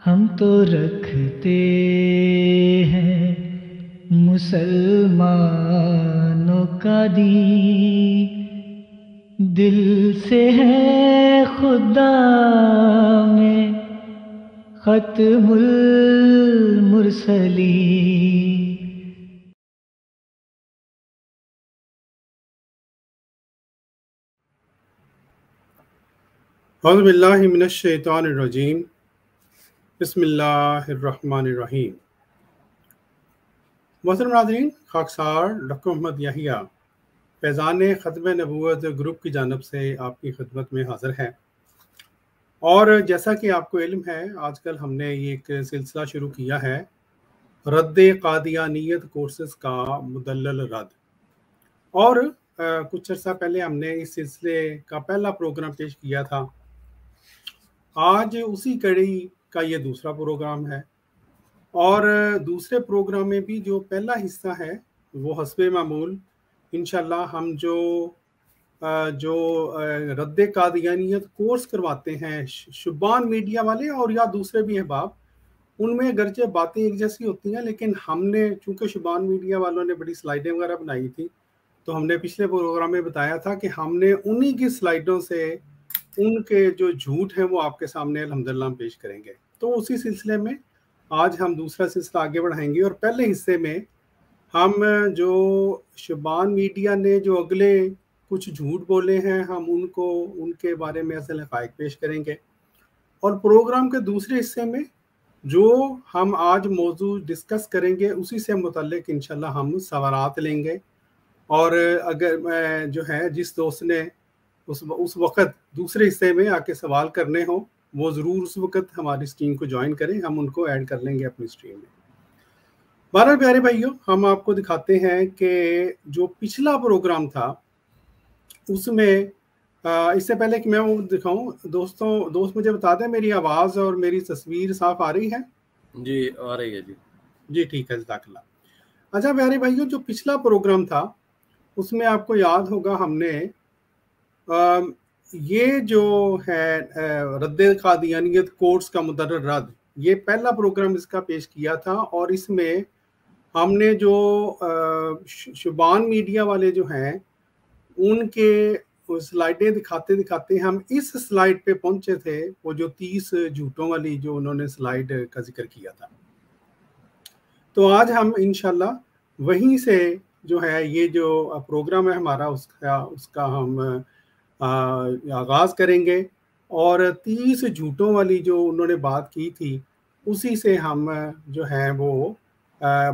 ہم تو رکھتے ہیں مسلمانوں کا دین، دل سے ہے خدا میں ختم المرسلین۔ اعوذ باللہ من الشیطان الرجیم، بسم اللہ الرحمن الرحیم۔ محترم ناظرین، خاکسار ڈاکٹر محمد یحییٰ فیضان ختم نبوت گروپ کی جانب سے آپ کی خدمت میں حاضر ہے، اور جیسا کہ آپ کو علم ہے آج کل ہم نے یہ ایک سلسلہ شروع کیا ہے، رد قادیانیت کورسز کا مدلل رد، اور کچھ عرصہ پہلے ہم نے اس سلسلے کا پہلا پروگرام پیش کیا تھا۔ آج اسی کڑی کا یہ دوسرا پروگرام ہے، اور دوسرے پروگرام میں بھی جو پہلا حصہ ہے وہ حسب معمول انشاءاللہ ہم جو رد قادیانیت کورس کرواتے ہیں شبان میڈیا والے اور یا دوسرے بھی احباب، ان میں اگرچہ باتیں ایک جیسی ہوتی ہیں، لیکن ہم نے چونکہ شبان میڈیا والوں نے بڑی سلائیڈیں وغیرہ بنائی تھی، تو ہم نے پچھلے پروگرام میں بتایا تھا کہ ہم نے انہی کی سلائیڈوں سے ان کے جو جھوٹ ہیں وہ آپ کے سامنے الحمدللہ ہم پیش کریں گے۔ تو اسی سلسلے میں آج ہم دوسرا سلسلہ آگے بڑھائیں گے، اور پہلے حصے میں ہم جو شبان میڈیا نے جو اگلے کچھ جھوٹ بولے ہیں ہم ان کے بارے میں اصل حقائق پیش کریں گے، اور پروگرام کے دوسرے حصے میں جو ہم آج موضوع ڈسکس کریں گے اسی سے متعلق انشاءاللہ ہم سوالات لیں گے، اور اگر جو ہے جس دوست نے اس وقت دوسرے حصے میں آ کے سوال کرنے ہوں وہ ضرور اس وقت ہماری اسٹریم کو جوائن کریں، ہم ان کو ایڈ کر لیں گے اپنی اسٹریم میں۔ بہرحال پیارے بھائیوں، ہم آپ کو دکھاتے ہیں کہ جو پچھلا پروگرام تھا اس میں اس سے پہلے کہ میں وہ دکھاؤں، دوست مجھے بتا دیں میری آواز اور میری تصویر صاف آ رہی ہے؟ جی آ رہی ہے جی ٹھیک ہے، جزاک اللہ۔ اچھا پیارے بھائیوں، جو پچھلا پروگرام تھا اس میں آپ کو یاد ہوگا ہم نے یہ جو ہے رد قادیانیت کورس کا مدلل رد، یہ پہلا پروگرام اس کا پیش کیا تھا، اور اس میں ہم نے جو شبان میڈیا والے جو ہیں ان کے سلائیڈیں دکھاتے دکھاتے ہم اس سلائیڈ پہ پہنچے تھے، وہ جو 30 جھوٹوں والی جو انہوں نے سلائیڈ کا ذکر کیا تھا۔ تو آج ہم انشاءاللہ وہیں سے جو ہے یہ جو پروگرام ہے ہمارا اس کا ہم آغاز کریں گے، اور 30 جھوٹوں والی جو انہوں نے بات کی تھی اسی سے ہم جو ہے وہ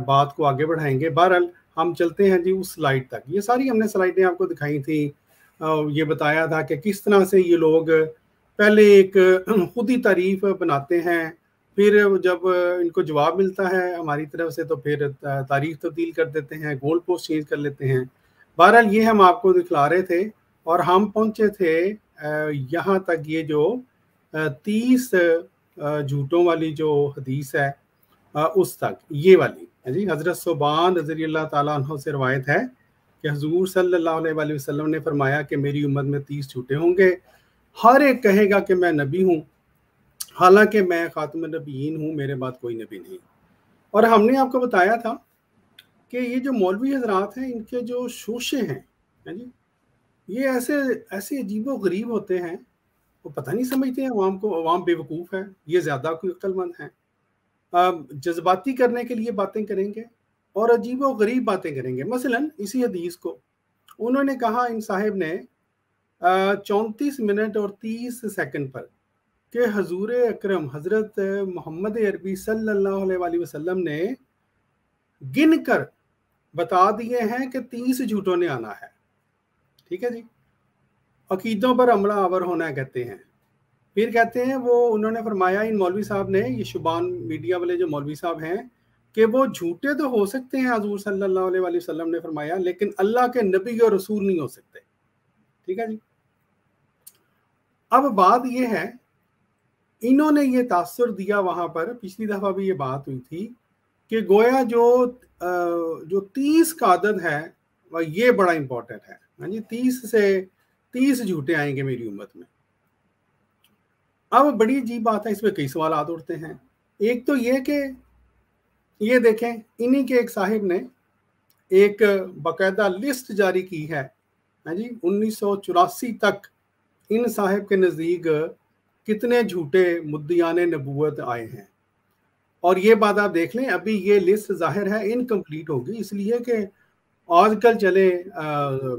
بات کو آگے بڑھائیں گے۔ بہرحال ہم چلتے ہیں جی اس سلائیڈ تک۔ یہ ساری ہم نے سلائیڈیں آپ کو دکھائی تھیں، یہ بتایا تھا کہ کس طرح سے یہ لوگ پہلے ایک خود ہی تعریف بناتے ہیں، پھر جب ان کو جواب ملتا ہے ہماری طرف سے تو پھر تاریخ تبدیل کر دیتے ہیں، گول پوسٹ چینج کر لیتے ہیں۔ بہرحال یہ ہم آپ کو دکھلا رہے تھے، اور ہم پہنچے تھے یہاں تک یہ جو 30 جھوٹوں والی جو حدیث ہے اس تک، یہ والی جی حضرت ثوبان رضی اللہ تعالیٰ عنہ سے روایت ہے کہ حضور صلی اللہ علیہ وآلہ وسلم نے فرمایا کہ میری امت میں 30 جھوٹے ہوں گے، ہر ایک کہے گا کہ میں نبی ہوں، حالانکہ میں خاتم النبیین ہوں، میرے بعد کوئی نبی نہیں۔ اور ہم نے آپ کو بتایا تھا کہ یہ جو مولوی حضرات ہیں ان کے جو شوشے ہیں جی، یہ ایسے عجیب و غریب ہوتے ہیں، وہ پتہ نہیں سمجھتے ہیں عوام کو، عوام بے وقوف ہے، یہ زیادہ کوئی عقل مند ہیں، جذباتی کرنے کے لیے باتیں کریں گے اور عجیب و غریب باتیں کریں گے۔ مثلا اسی حدیث کو انہوں نے کہا، ان صاحب نے 34 منٹ اور 30 سیکنڈ پر کہ حضور اکرم حضرت محمد عربی صلی اللہ علیہ وآلہ وسلم نے گن کر بتا دیے ہیں کہ 30 جھوٹوں نے آنا ہے۔ ٹھیک ہے جی، عقیدوں پر عملہ آور ہونا کہتے ہیں۔ پھر کہتے ہیں وہ انہوں نے فرمایا ان مولوی صاحب نے، یہ شبان میڈیا والے جو مولوی صاحب ہیں، کہ وہ جھوٹے تو ہو سکتے ہیں، حضور صلی اللہ علیہ وآلہ وسلم نے فرمایا، لیکن اللہ کے نبی اور رسول نہیں ہو سکتے۔ ٹھیک ہے جی، اب بات یہ ہے انہوں نے یہ تاثر دیا وہاں پر، پچھلی دفعہ بھی یہ بات ہوئی تھی کہ گویا جو 30 کا عدد ہے یہ بڑا امپورٹنٹ ہے۔ جی 30 جھوٹے آئیں گے میری امت میں۔ اب بڑی عجیب بات ہے، اس میں کئی سوالات اٹھتے ہیں एक तो ये कि ये देखें, इन्हीं के एक साहिब ने एक बाकायदा लिस्ट जारी की है जी, 1984 तक इन साहिब के नज़दीक कितने झूठे मुद्दियान नबूवत आए हैं। और ये बात आप देख लें, अभी ये लिस्ट जाहिर है इनकम्प्लीट होगी, इसलिए कि आजकल चले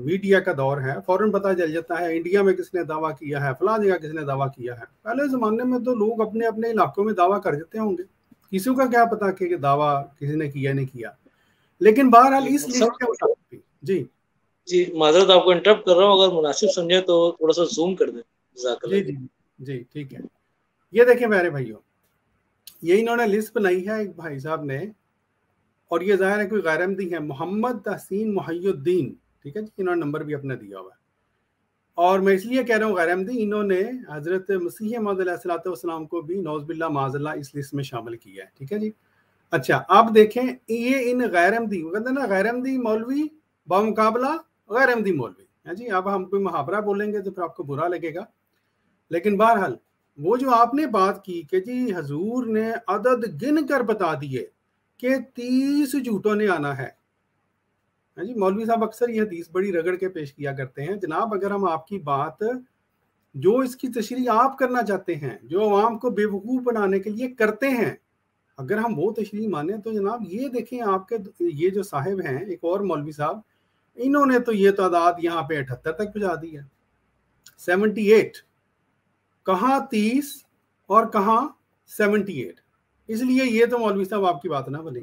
मीडिया का दौर है, फौरन पता चल जाता है इंडिया में किसने दावा किया है, फला जगह किसने दावा किया है। पहले ज़माने में तो लोग अपने अपने इलाकों में दावा कर देते होंगे, किसी का क्या पता कि दावा किसी ने किया नहीं किया। लेकिन बहरहाल इस लिस्ट के मुताबिक जी माजरत आपको इंटरप्ट कर रहा हूँ, अगर मुनासिब समझे तो थोड़ा सा जूम कर दें। जी जी जी ठीक है। ये देखें मेरे भाइयों, ये इन्होंने लिस्ट बनाई है एक भाई साहब ने, और ये ज़ाहिर है कोई गैर अहमदी है, मोहम्मद तहसीन मुहय्युद्दीन, ठीक है जी, इन्होंने नंबर भी अपना दिया हुआ है। और मैं इसलिए कह रहा हूँ गैर अहमदी, इन्होंने हज़रत मसीह मौऊद अलैहिस्सलाम को भी नौज़ुबिल्लाह माज़अल्लाह इस लिस्ट में शामिल किया है, ठीक है जी। अच्छा, अब देखें, ये इन गैर अहमदी, कहते हैं ना गैर अहमदी मौलवी बामुकाबला गैर अहमदी मौलवी है जी। अब हम कोई मुहावरा बोलेंगे तो फिर आपको बुरा लगेगा, लेकिन बहरहाल वो जो आपने बात की कि जी हजूर ने अदद गिन कर बता दिए कि 30 झूठों ने आना है जी। मौलवी साहब अक्सर ये हदीस बड़ी रगड़ के पेश किया करते हैं। जनाब, अगर हम आपकी बात जो इसकी तशरीह आप करना चाहते हैं, जो आवाम को बेवकूफ़ बनाने के लिए करते हैं, अगर हम वो तशरीह माने तो जनाब ये देखें, आपके ये जो साहिब हैं, एक और मौलवी साहब, इन्होंने तो ये तादाद यहाँ पे 78 तक पहुँचा दी है, 78, कहाँ 30 और कहाँ 78। इसलिए ये तो मौलवी साहब आपकी बात ना बनी,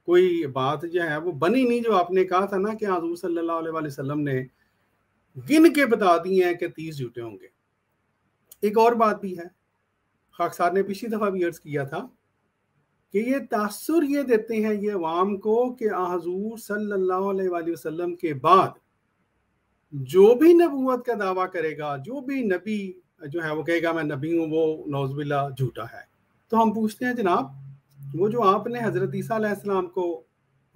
कोई बात जो है वो बनी नहीं, जो आपने कहा था ना कि हुज़ूर सल्लल्लाहु अलैहि वसल्लम ने गिन के बता दिए हैं कि 30 झूठे होंगे। एक और बात भी है, खाकसार ने पिछली दफ़ा भी अर्ज़ किया था कि ये तासुर ये देते हैं ये अवाम को कि हुज़ूर सल्लल्लाहु अलैहि वसल्लम के बाद जो भी नबूवत का दावा करेगा, जो भी नबी जो है वो कहेगा मैं नबी हूँ, वो नौज़ुबिल्लाह झूठा है। तो हम पूछते हैं जनाब, वो जो आपने हज़रत ईसा अलैहिस्सलाम को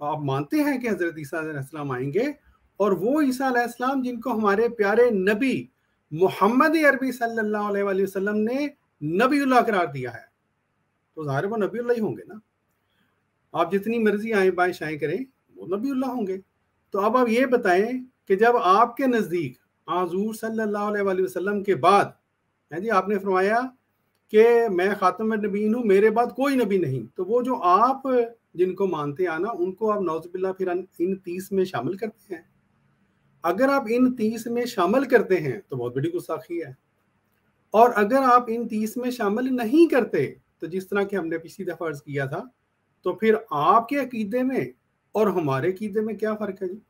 आप मानते हैं कि हज़रत ईसा अलैहिस्सलाम आएंगे, और वो ईसा अलैहिस्सलाम जिनको हमारे प्यारे नबी मोहम्मद अरबी सल्लल्लाहु अलैहि वसल्लम ने नबीउल्लाह करार दिया है, तो ज़ाहिर वो नबीउल्लाह ही होंगे ना। आप जितनी मर्जी आए बाएं शाएं करें, वो नबीउल्लाह होंगे। तो अब आप ये बताएं कि जब आपके नज़दीक हुज़ूर सल्लल्लाहु अलैहि वसल्लम के बाद है जी, आपने फरमाया कि मैं खातम नबीन हूँ, मेरे बाद कोई नबी नहीं, तो वो जो आप जिनको मानते हैं ना, उनको आप नौज़ुबिल्लाह फिर इन 30 में शामिल करते हैं। अगर आप इन 30 में शामिल करते हैं तो बहुत बड़ी गुस्ताखी है, और अगर आप इन 30 में शामिल नहीं करते तो जिस तरह के हमने पिछली दफ़ा अर्ज़ किया था, तो फिर आपके अकीदे में और हमारे अकीदे में क्या फ़र्क है जी?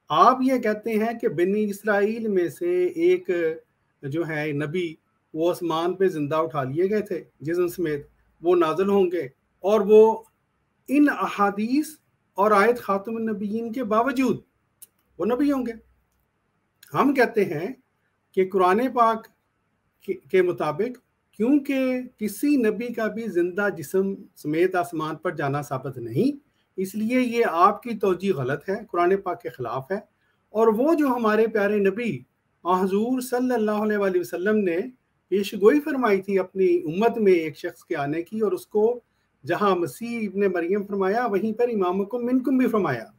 आप ये कहते हैं कि बनी इसराइल में से एक जो है नबी, वो आसमान पे जिंदा उठा लिए गए थे जिस्म समेत, वो नाज़िल होंगे, और वो इन अहादीस और आयत खातमुन नबीयीन के बावजूद वो नबी होंगे। हम कहते हैं कि कुरान पाक के मुताबिक, क्योंकि किसी नबी का भी जिंदा जिस्म समेत आसमान पर जाना साबित नहीं, इसलिए ये आपकी तौजी गलत है, कुरान पाक के ख़िलाफ़ है। और वो जो हमारे प्यारे नबी हुज़ूर सल्लल्लाहु अलैहि वसल्लम ने पेशगोई फरमाई थी अपनी उम्मत में एक शख्स के आने की, और उसको जहाँ मसीह इब्ने मरियम फरमाया, वहीं पर इमामुकुम मिनकुम भी फरमाया,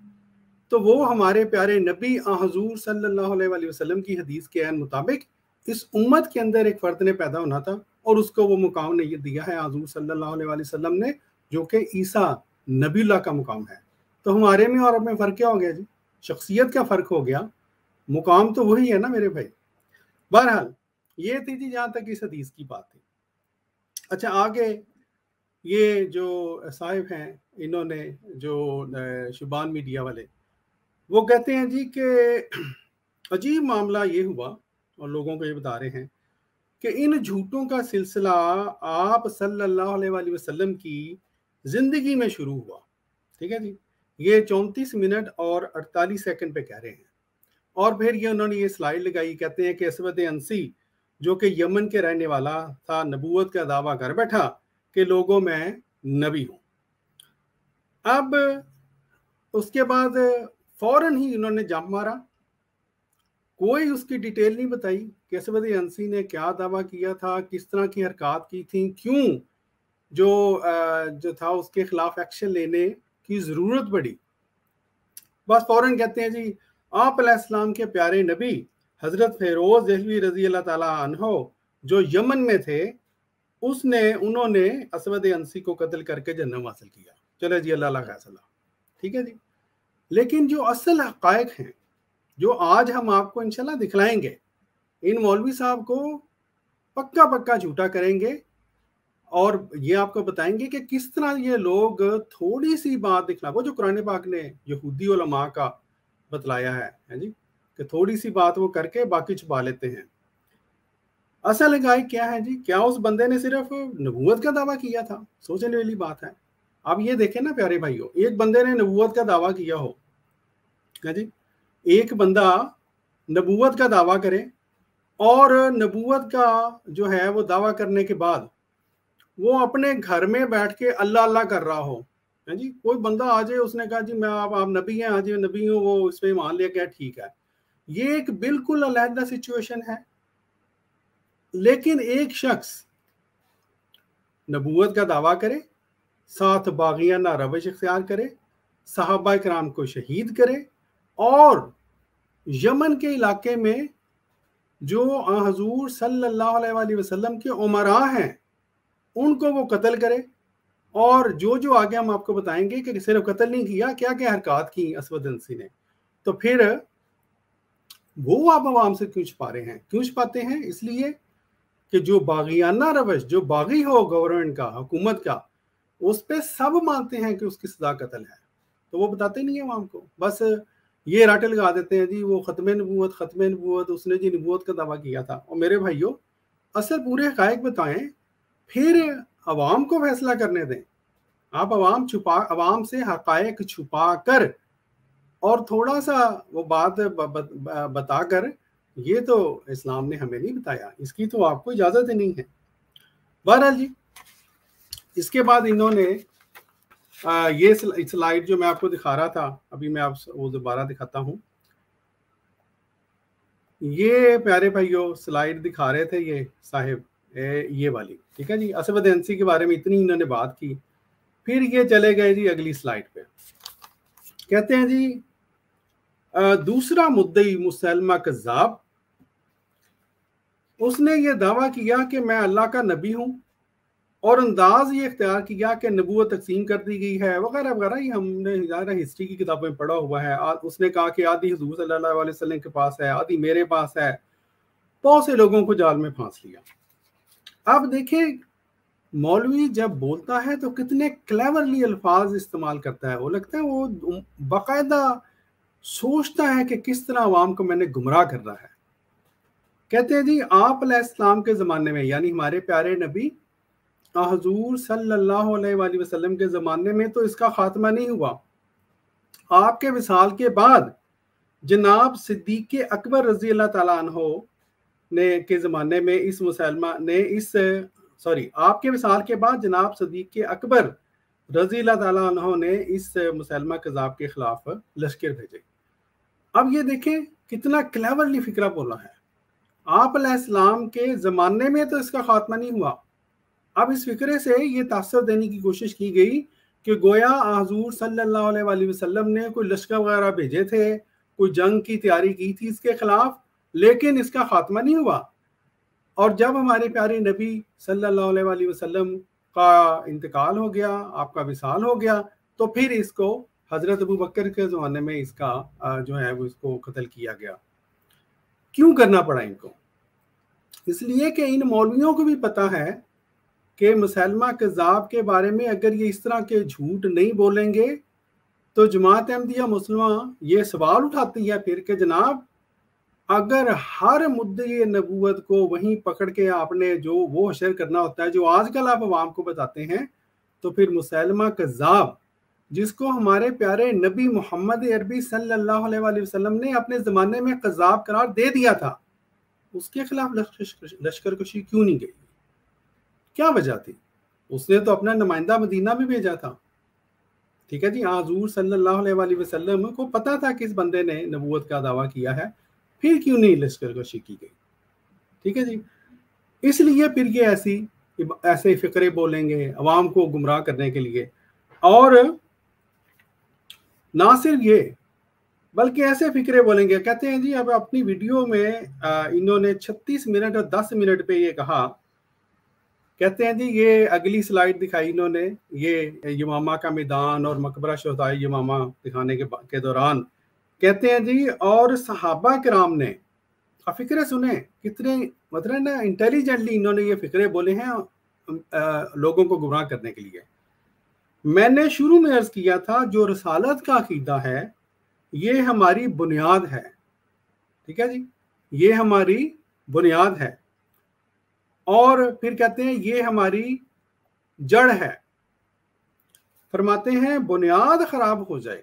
तो वो हमारे प्यारे नबी हुज़ूर सल्लल्लाहु अलैहि वसल्लम की हदीस के मुताबिक इस उम्मत के अंदर एक फ़र्द ने पैदा होना था, और उसको वो मुकाम ने ये दिया है हुज़ूर सल्लल्लाहु अलैहि वसल्लम ने, जो कि ईसा नबीउल्लाह का मुकाम है। तो हमारे में और अब में फ़र्क क्या हो गया जी? शख्सियत का फ़र्क हो गया, मुकाम तो वही है ना मेरे भाई। बहरहाल ये थी जी जहाँ तक इस हदीस की बात थी। अच्छा, आगे ये जो साहिब हैं, इन्होंने जो शुबान मीडिया वाले, वो कहते हैं जी कि अजीब मामला ये हुआ, और लोगों को ये बता रहे हैं कि इन झूठों का सिलसिला आप सल्लल्लाहु अलैहि वसल्लम की ज़िंदगी में शुरू हुआ, ठीक है जी। ये 34 मिनट और 48 सेकंड पे कह रहे हैं, और फिर ये उन्होंने ये स्लाइड लगाई, कहते हैं कि असवद अंसी जो कि यमन के रहने वाला था, नबूवत का दावा कर बैठा कि लोगों में नबी हूँ। अब उसके बाद फौरन ही उन्होंने जंप मारा, कोई उसकी डिटेल नहीं बताई कि असवद अंसी ने क्या दावा किया था, किस तरह की हरकत की थी, क्यों जो था उसके खिलाफ एक्शन लेने की ज़रूरत पड़ी। बस फौरन कहते हैं जी आप अलैहिस्सलाम के प्यारे नबी हज़रत फ़िरोज़ दहलवी रज़ी अल्लाह ताला अन्हो जो यमन में थे उन्होंने असवद अंसी को कत्ल करके जन्नत हासिल किया। चलो जी, अल्लाह का फैसला, ठीक है जी। लेकिन जो असल हक़ाइक़ हैं जो आज हम आपको इंशाल्लाह दिखलाएंगे, इन मौलवी साहब को पक्का झूठा करेंगे और ये आपको बताएंगे कि किस तरह ये लोग थोड़ी सी बात दिखला, वो जो कुरान पाक ने यहूदी उलमा का बतलाया है जी, कि थोड़ी सी बात वो करके बाकी छुपा लेते हैं। असल हक़ाइक़ क्या है जी? क्या उस बंदे ने सिर्फ नबूवत का दावा किया था? सोचने वाली बात है। आप ये देखें ना प्यारे भाइयों, एक बंदे ने नबूवत का दावा किया हो जी, एक बंदा नबूवत का दावा करे और नबूवत का जो है वो दावा करने के बाद वो अपने घर में बैठ के अल्लाह अल्लाह कर रहा हो, है जी। कोई बंदा आ जाए, उसने कहा जी मैं आप नबी हैं, आज नबी हूँ, वो इस पे मान लिया, क्या ठीक है। ये एक बिल्कुल अलहदा सिचुएशन है। लेकिन एक शख्स नबूवत का दावा करे, साथ बागियाना रवश इख्तियार करे, सहाबा किराम को शहीद करे और यमन के इलाके में जो हजूर सल्लल्लाहु अलैहि वसल्लम के उमरा हैं उनको वो कत्ल करे। और जो आगे हम आपको बताएंगे कि सिर्फ कत्ल नहीं किया, क्या क्या हरकत की असवद अंसी ने। तो फिर वो आप आवाम से क्यों छुपा रहे हैं? क्यों छुपाते हैं? इसलिए कि जो बागियाना रवश, जो बागी हो गवर्नमेंट का, हुकूमत का, उस पे सब मानते हैं कि उसकी सजा कत्ल है, तो वो बताते नहीं है आवाम को। बस ये राटे लगा देते हैं जी वो खत्म नबूवत, उसने जी नबूवत का दावा किया था। और मेरे भाइयों, असल पूरे हक़ाइक़ बताएं, फिर अवाम को फैसला करने दें। आप अवाम से हक़ाइक़ छुपा कर और थोड़ा सा वो बात बताकर, ये तो इस्लाम ने हमें नहीं बताया, इसकी तो आपको इजाज़त ही नहीं है। बहरहाल जी, इसके बाद इन्होंने ये स्लाइड जो मैं आपको दिखा रहा था, अभी मैं आपको वो दोबारा दिखाता हूँ। ये प्यारे भाइयों स्लाइड दिखा रहे थे ये साहिब, ये वाली, ठीक है जी। असवद अंसी के बारे में इतनी इन्होंने बात की। फिर ये चले गए जी अगली स्लाइड पे। कहते हैं जी दूसरा मुद्दई मुसलमा कज़्ज़ाब, उसने ये दावा किया कि मैं अल्लाह का नबी हूँ और अंदाज ये इख्तियार किया कि नबूवत तकसीम कर दी गई है वगैरह वगैरह। ये हमने ज़्यादा हिस्ट्री की किताबों में पढ़ा हुआ है। उसने कहा कि आधी हुजूर सल्लल्लाहु अलैहि वसल्लम के पास है, आधी मेरे पास है। बहुत से लोगों को जाल में फांस लिया। अब देखें मौलवी जब बोलता है तो कितने क्लेवरली अल्फाज इस्तेमाल करता है। वो लगता है वो बाकायदा सोचता है कि किस तरह अवाम को मैंने गुमराह कर रहा है। कहते हैं जी आप अलैहिस्सलाम के ज़माने में, यानी हमारे प्यारे नबी हुजूर सल्लल्लाहु अलैहि वसल्लम के ज़माने में तो इसका खात्मा नहीं हुआ। आपके विसाल के बाद जनाब सिद्दीक़ अकबर रज़ी अल्लाह ताला अन्हो ने के ज़माने में इस मुसलमा ने आपके विसाल के बाद जनाब सिद्दीक़ अकबर रज़ी अल्लाह ताला अन्हो ने इस मुसलमा कज़्ज़ाब के खिलाफ लश्कर भेजे। अब ये देखें कितना क्लेवरली फिक्रा बोला है। आप अलैहिस्सलाम के ज़माने में तो इसका खात्मा नहीं हुआ। अब इस फिक्रे से ये तासर देने की कोशिश की गई कि गोया हुजूर सल्लल्लाहु अलैहि वसल्लम ने कोई लश्कर वगैरह भेजे थे, कोई जंग की तैयारी की थी इसके खिलाफ, लेकिन इसका खात्मा नहीं हुआ। और जब हमारे प्यारे नबी सल्लल्लाहु अलैहि वसल्लम का इंतकाल हो गया, आपका विसाल हो गया, तो फिर इसको हज़रत अबू बकर के ज़माने में इसका जो है वो इसको कत्ल किया गया। क्यों करना पड़ा इनको? इसलिए कि इन मौलवियों को भी पता है कि मुसलमा कज़्ज़ाब के बारे में अगर ये इस तरह के झूठ नहीं बोलेंगे तो जमात अहमदिया मुस्लिमा ये सवाल उठाती है फिर कि जनाब अगर हर मुद्दे नबूवत को वहीं पकड़ के आपने जो वो हशर करना होता है जो आजकल आप अवाम को बताते हैं, तो फिर मुसलमा कज़्ज़ाब जिसको हमारे प्यारे नबी मोहम्मद अरबी सल्लल्लाहु अलैहि वसल्लम ने अपने ज़माने में कज़्ज़ाब करार दे दिया था, उसके खिलाफ लश्कर कशी क्यों नहीं गई? क्या वजह थी? उसने तो अपना नुमाइंदा मदीना भी भेजा था, ठीक है जी। हुजूर सल्लल्लाहु अलैहि वसल्लम को पता था कि इस बंदे ने नबूवत का दावा किया है, फिर क्यों नहीं लश्कर कशी की गई? ठीक है जी। इसलिए फिर ये ऐसी ایسے فقرے بولیں گے عوام کو گمراہ کرنے کے لیے، اور نہ صرف یہ بلکہ ایسے فقرے بولیں گے، کہتے ہیں جی اب اپنی ویڈیو میں انہوں نے 36 منٹ اور 10 منٹ پہ یہ کہا، کہتے ہیں جی یہ اگلی سلائیڈ دکھائی انہوں نے، یہ یمامہ کا میدان اور مقبرہ شہدائے یمامہ دکھانے کے دوران کہتے ہیں جی اور صحابہ کرام نے، فقرے سنیں کتنے مطلب نا انٹیلیجنٹلی انہوں نے یہ فقرے بولے ہیں لوگوں کو گمراہ کرنے کے لیے۔ میں نے شروع میں عرض کیا تھا جو رسالت کا عقیدہ ہے یہ ہماری بنیاد ہے، ٹھیک ہے جی، یہ ہماری بنیاد ہے، اور پھر کہتے ہیں یہ ہماری جڑ ہے۔ فرماتے ہیں بنیاد خراب ہو جائے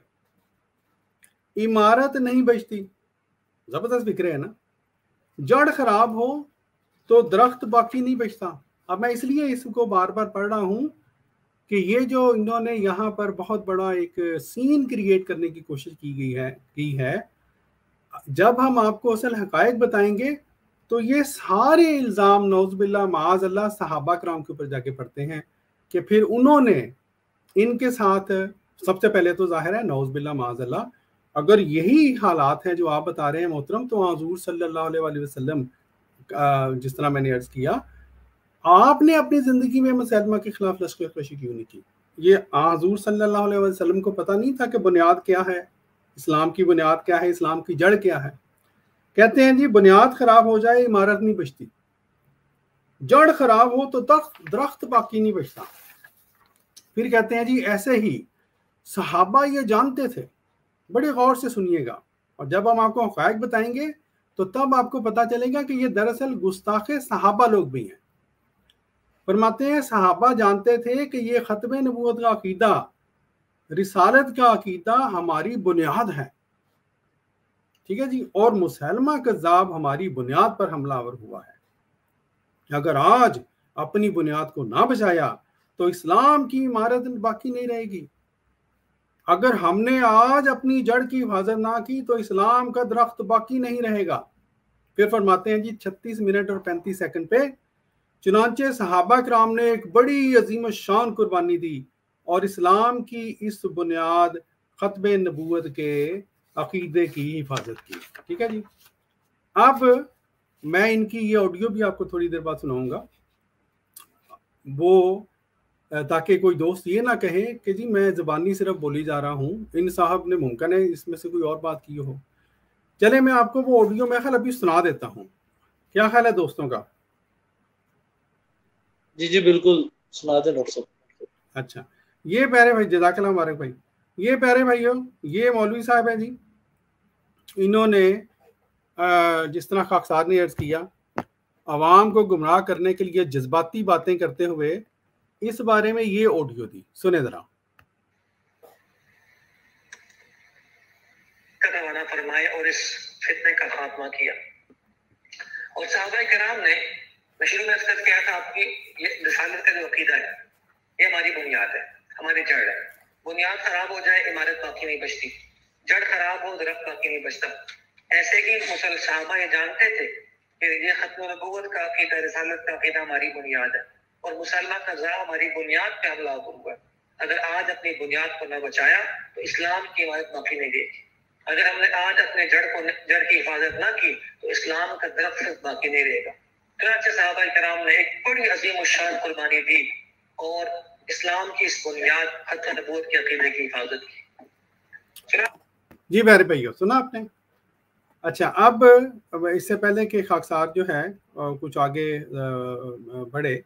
عمارت نہیں بچتی، زبردست فکر ہے نا، جڑ خراب ہو تو درخت باقی نہیں بچتا۔ اب میں اس لیے اس کو بار بار پڑھ رہا ہوں کہ یہ جو انہوں نے یہاں پر بہت بڑا ایک سین کریٹ کرنے کی کوشش کی ہے، جب ہم آپ کو اصل حقائق بتائیں گے تو یہ سارے الزام نعوذ باللہ معاذ اللہ صحابہ کرام کے اوپر جا کے پڑتے ہیں کہ پھر انہوں نے ان کے ساتھ، سب سے پہلے تو ظاہر ہے نعوذ باللہ معاذ اللہ اگر یہی حالات ہیں جو آپ بتا رہے ہیں محترم، تو حضور صلی اللہ علیہ وآلہ وسلم جس طرح میں نے عرض کیا آپ نے اپنی زندگی میں مسلمہ کے خلاف لشکر کشی کیوں نہیں کی؟ یہ حضور صلی اللہ علیہ وسلم کو پتہ نہیں تھا کہ بنیاد کیا ہے، اسلام کی بنیاد کیا ہے، اسلام کی جڑ کیا ہے؟ کہتے ہیں جی بنیاد خراب ہو جائے عمارت نہیں بچتی، جڑ خراب ہو تو درخت باقی نہیں بچتا۔ پھر کہتے ہیں جی ایسے ہی صحابہ یہ جانتے تھے، بڑے غور سے سنیے گا، اور جب ہم آپ کو حقائق بتائیں گے تو تب آپ کو پتہ چلے گا کہ یہ دراصل گستاخ صحابہ لوگ بھی ہیں۔ فرماتے ہیں صحابہ جانتے تھے کہ یہ ختم نبوت کا عقیدہ، رسالت کا عقیدہ ہماری بنیاد ہے، ٹھیک ہے جی، اور مسلمہ کذاب ہماری بنیاد پر حملہ آور ہوا ہے۔ اگر آج اپنی بنیاد کو نہ بچایا تو اسلام کی عمارت باقی نہیں رہے گی۔ اگر ہم نے آج اپنی جڑ کی حفاظت نہ کی تو اسلام کا درخت باقی نہیں رہے گا۔ پھر فرماتے ہیں جی 36 منٹ اور 35 سیکنڈ پہ چنانچہ صحابہ کرام نے ایک بڑی عظیم الشان قربانی دی اور اسلام کی اس بنیاد ختم نبوت کے عقیدے کی حفاظت کی، ٹھیک ہے جی۔ اب میں ان کی یہ آڈیو بھی آپ کو تھوڑی دیر بعد سناؤں گا، وہ تاکہ کوئی دوست یہ نہ کہے کہ جی میں زبانی صرف بولی جا رہا ہوں، ان صاحب نے ممکن ہے اس میں سے کوئی اور بات کی ہو۔ چلے میں آپ کو وہ آڈیو میں خیال ابھی سنا دیتا ہوں، کیا خیال ہے دوستوں کا؟ جی جی بالکل سنا دیں ڈاکٹر صاحب۔ اچھا، یہ پیارے بھائی، جزاک اللہ مبارک بھائی، یہ پیارے بھائیو یہ مولوی صاحب ہیں جی، انہوں نے جس طرح خاکسار نے عرض کیا عوام کو گمراہ کرنے کے لیے جذباتی باتیں کرتے ہوئے اس بارے میں یہ آڈیو دی، سنیں ذرا۔ روانہ فرمائے اور اس فتنے کا خاتمہ کیا، اور صحابہ کرام نے، میں شروع میں عرض کیا تھا آپ کی، یہ رسالت کا جو عقیدہ ہے یہ ہماری بنیاد ہے، ہماری جڑ ہے۔ بنیاد خراب ہو جائے عمارت باقی نہیں بچتی، جڑ خراب ہو درخت باقی نہیں بچتا۔ ایسے کہ صحابہ یہ جانتے تھے کہ یہ ختم نبوت کا عقیدہ، رسالت کا عقیدہ ہماری بنیاد ہے، اور مسلمہ قضاء ہماری بنیاد پہ حملہ ہوا ہے۔ اگر آج اپنی بنیاد کو نہ بچایا تو اسلام کی عمارت باقی نہیں رہے گی۔ اگر ہم نے آج اپنے جڑ کی حفاظت نہ کی تو اسلام کا درخت باقی نہیں رہے گا۔ چنانچہ صحابہ کرام نے ایک بڑی عظیم الشان قربانی دی اور اسلام کی اس بنیاد ختم نبوت کے عقیدے کی حفاظت کی۔ جی میرے بھائیو سنا آپ نے؟ اچھا، اب اس سے پہلے کہ خاکسار جو ہے کچھ آگے بڑھے،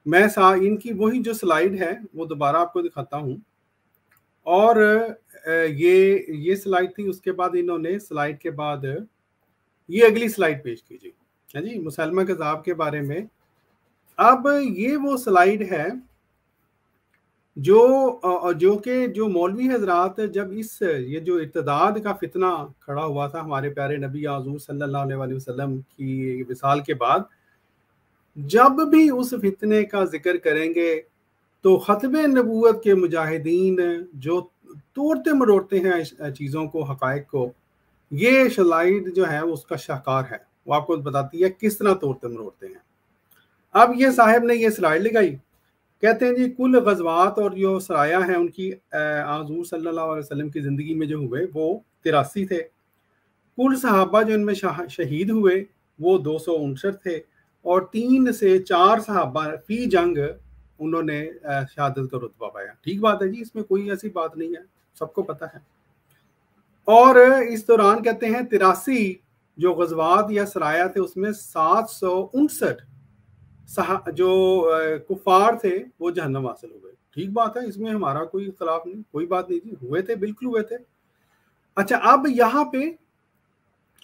میں ان کی وہی جو سلائیڈ ہے وہ دوبارہ آپ کو دکھاتا ہوں، اور یہ سلائیڈ تھی، اس کے بعد انہوں نے سلائیڈ کے بعد یہ اگلی سلائیڈ پیش کیجیے، ہاں جی، مسلمہ کذاب کے بارے میں۔ اب یہ وہ سلائیڈ ہے جو کہ جو مولوی حضرات جب یہ جو ارتداد کا فتنہ کھڑا ہوا تھا ہمارے پیارے نبی حضور صلی اللہ علیہ وآلہ وسلم کی وصال کے بعد، جب بھی اس فتنے کا ذکر کریں گے تو ختم نبوت کے مجاہدین جو توڑتے مروڑتے ہیں چیزوں کو، حقائق کو، یہ سلائیڈ جو ہے اس کا شاہکار ہے، وہ آپ کو بتاتی ہے کس طرح توڑتے مروڑتے ہیں۔ अब ये साहब ने ये स्लाइड लगाई, कहते हैं जी कुल गज़वात और जो सराया हैं उनकी हुज़ूर सल्लल्लाहु अलैहि वसल्लम की ज़िंदगी में जो हुए वो 83 थे। कुल सहाबा जो इनमें शहीद हुए वो 259 थे, और 3 से 4 सहाबा फी जंग उन्होंने शहादत का रुतबा पाया। ठीक बात है जी, इसमें कोई ऐसी बात नहीं है, सबको पता है। और इस दौरान कहते हैं 83 जो गज़वात या सराया थे उसमें 759 जो कुफार थे वो जहन्नम हासिल हो गए। ठीक बात है, इसमें हमारा कोई इख्तलाफ नहीं, कोई बात नहीं जी, हुए थे, बिल्कुल हुए थे। अच्छा, अब यहाँ पे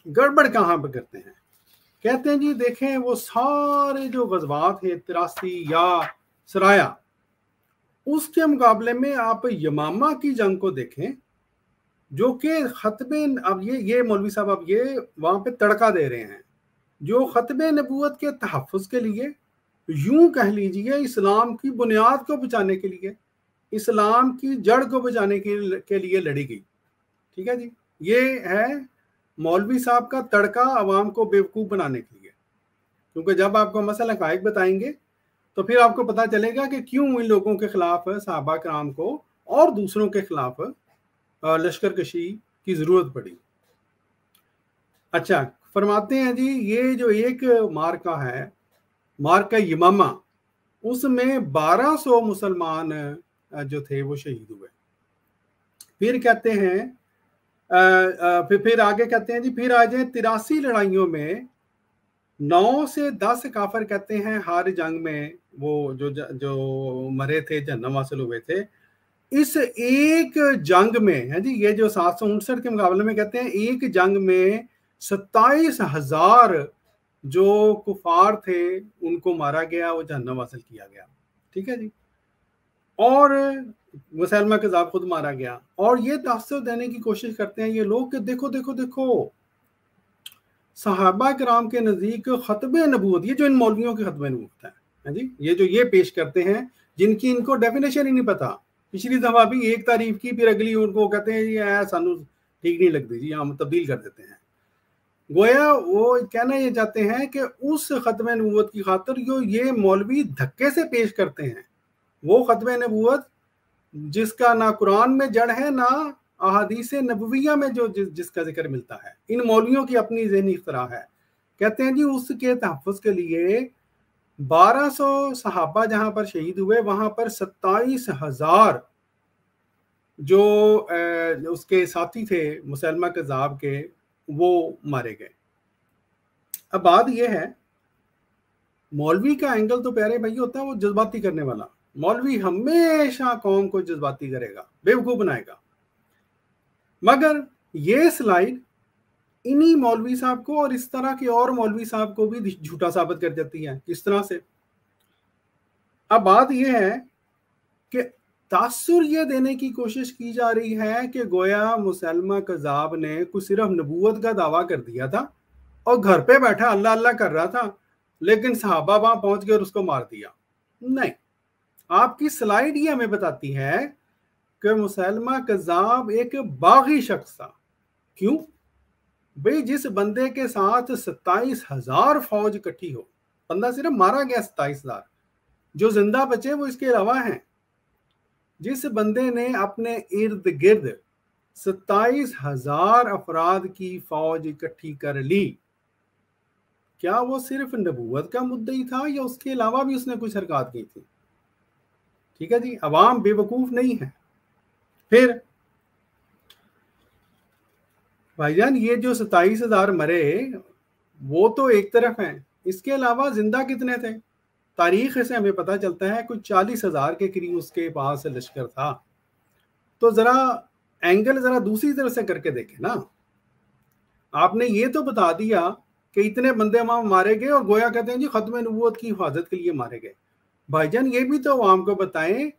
गड़बड़ कहाँ पे करते हैं, कहते हैं जी देखें वो सारे जो गज़वात हैं 83 या सराया, उसके मुकाबले में आप यमामा की जंग को देखें जो कि खतबे, अब ये मौलवी साहब अब ये वहाँ पे तड़का दे रहे हैं, जो खतबे नबूवत के तहफ़्फ़ुज़ के लिए, यूं कह लीजिए इस्लाम की बुनियाद को बचाने के लिए, इस्लाम की जड़ को बचाने के लिए लड़ी गई। ठीक है जी, ये है मौलवी साहब का तड़का अवाम को बेवकूफ़ बनाने के लिए, क्योंकि जब आपको मसला हक़ाइक़ बताएंगे तो फिर आपको पता चलेगा कि क्यों इन लोगों के खिलाफ, सहाबा कराम को और दूसरों के खिलाफ लश्कर कशी की ज़रूरत पड़ी। अच्छा, फरमाते हैं जी ये जो एक मार्का है, मार्का यमामा, उसमें 1200 मुसलमान जो थे वो शहीद हुए। फिर कहते हैं फिर आगे कहते हैं जी, फिर आ जाए 83 लड़ाइयों में 9 से 10 काफिर कहते हैं हर जंग में वो जो मरे थे, जहन्नम हासिल हुए थे। इस एक जंग में है जी, ये जो 759 के मुकाबले में कहते हैं एक जंग में 27,000 जो कुफार थे उनको मारा गया, वो जहन्नम हासिल किया गया। ठीक है जी, और मुसलमा कज़ाब खुद मारा गया। और ये तासुर देने की कोशिश करते हैं ये लोग कि देखो देखो देखो सहाबा कराम के नज़दीक खतबे नबूवत, ये जो इन मौलवियों के खतबे नबूवत है जी, ये जो ये पेश करते हैं जिनकी इनको डेफिनेशन ही नहीं पता। पिछली दफ़ा भी एक तारीफ की, फिर अगली उनको कहते हैं ये सानू ठीक नहीं लगती जी, हम तब्दील कर देते हैं। गोया वो कहना ये चाहते हैं कि उस खत्म नबूवत की खातिर जो ये मौलवी धक्के से पेश करते हैं, वो खत्म नबूवत जिसका ना कुरान में जड़ है ना अहादीस नबविया में जो जिसका जिक्र मिलता है, इन मौलवियों की अपनी ज़हनी इख्तरा है। कहते हैं जी उसके तहफ़्फ़ुज़ के लिए 1200 सहाबा जहाँ पर शहीद हुए, वहाँ पर 27,000 जो उसके साथी थे मुसलमा कज़ाब के, वो मारे गए। अब बात यह है, मौलवी का एंगल तो प्यारे भाई होता है वो जज्बाती करने वाला। मौलवी हमेशा कौम को जज्बाती करेगा, बेवकूफ़ बनाएगा। मगर ये स्लाइड इन्हीं मौलवी साहब को और इस तरह के और मौलवी साहब को भी झूठा साबित कर देती है। किस तरह से? अब बात यह है कि तासुर ये देने की कोशिश की जा रही है कि गोया मुसलमा कज़ाब ने कुछ सिर्फ नबूवत का दावा कर दिया था और घर पे बैठा अल्लाह अल्लाह कर रहा था, लेकिन सहाबा वहां पहुंच गए और उसको मार दिया। नहीं, आपकी स्लाइड ये हमें बताती है कि मुसलमा कज़ाब एक बागी शख्स था। क्यों भाई? जिस बंदे के साथ 27,000 फौज इकट्ठी हो, बंदा सिर्फ मारा गया 27,000, जो जिंदा बचे वो इसके अलावा हैं। जिस बंदे ने अपने इर्द गिर्द 27,000 अफराद की फौज इकट्ठी कर ली, क्या वो सिर्फ नबूवत का मुद्दई था या उसके अलावा भी उसने कुछ हरकत की थी? ठीक है जी, अवाम बेवकूफ नहीं है। फिर भाईजान ये जो 27,000 मरे वो तो एक तरफ हैं, इसके अलावा जिंदा कितने थे? तारीख से हमें पता चलता है कुछ 40,000 के करीब उसके पास लश्कर था। तो जरा एंगल जरा दूसरी तरफ से करके देखें ना। आपने ये तो बता दिया कि इतने बंदे वहां मारे गए और गोया कहते हैं जी खत्म नबूवत की हिफाजत के लिए मारे गए। भाईजान ये भी तो आवाम को बताएं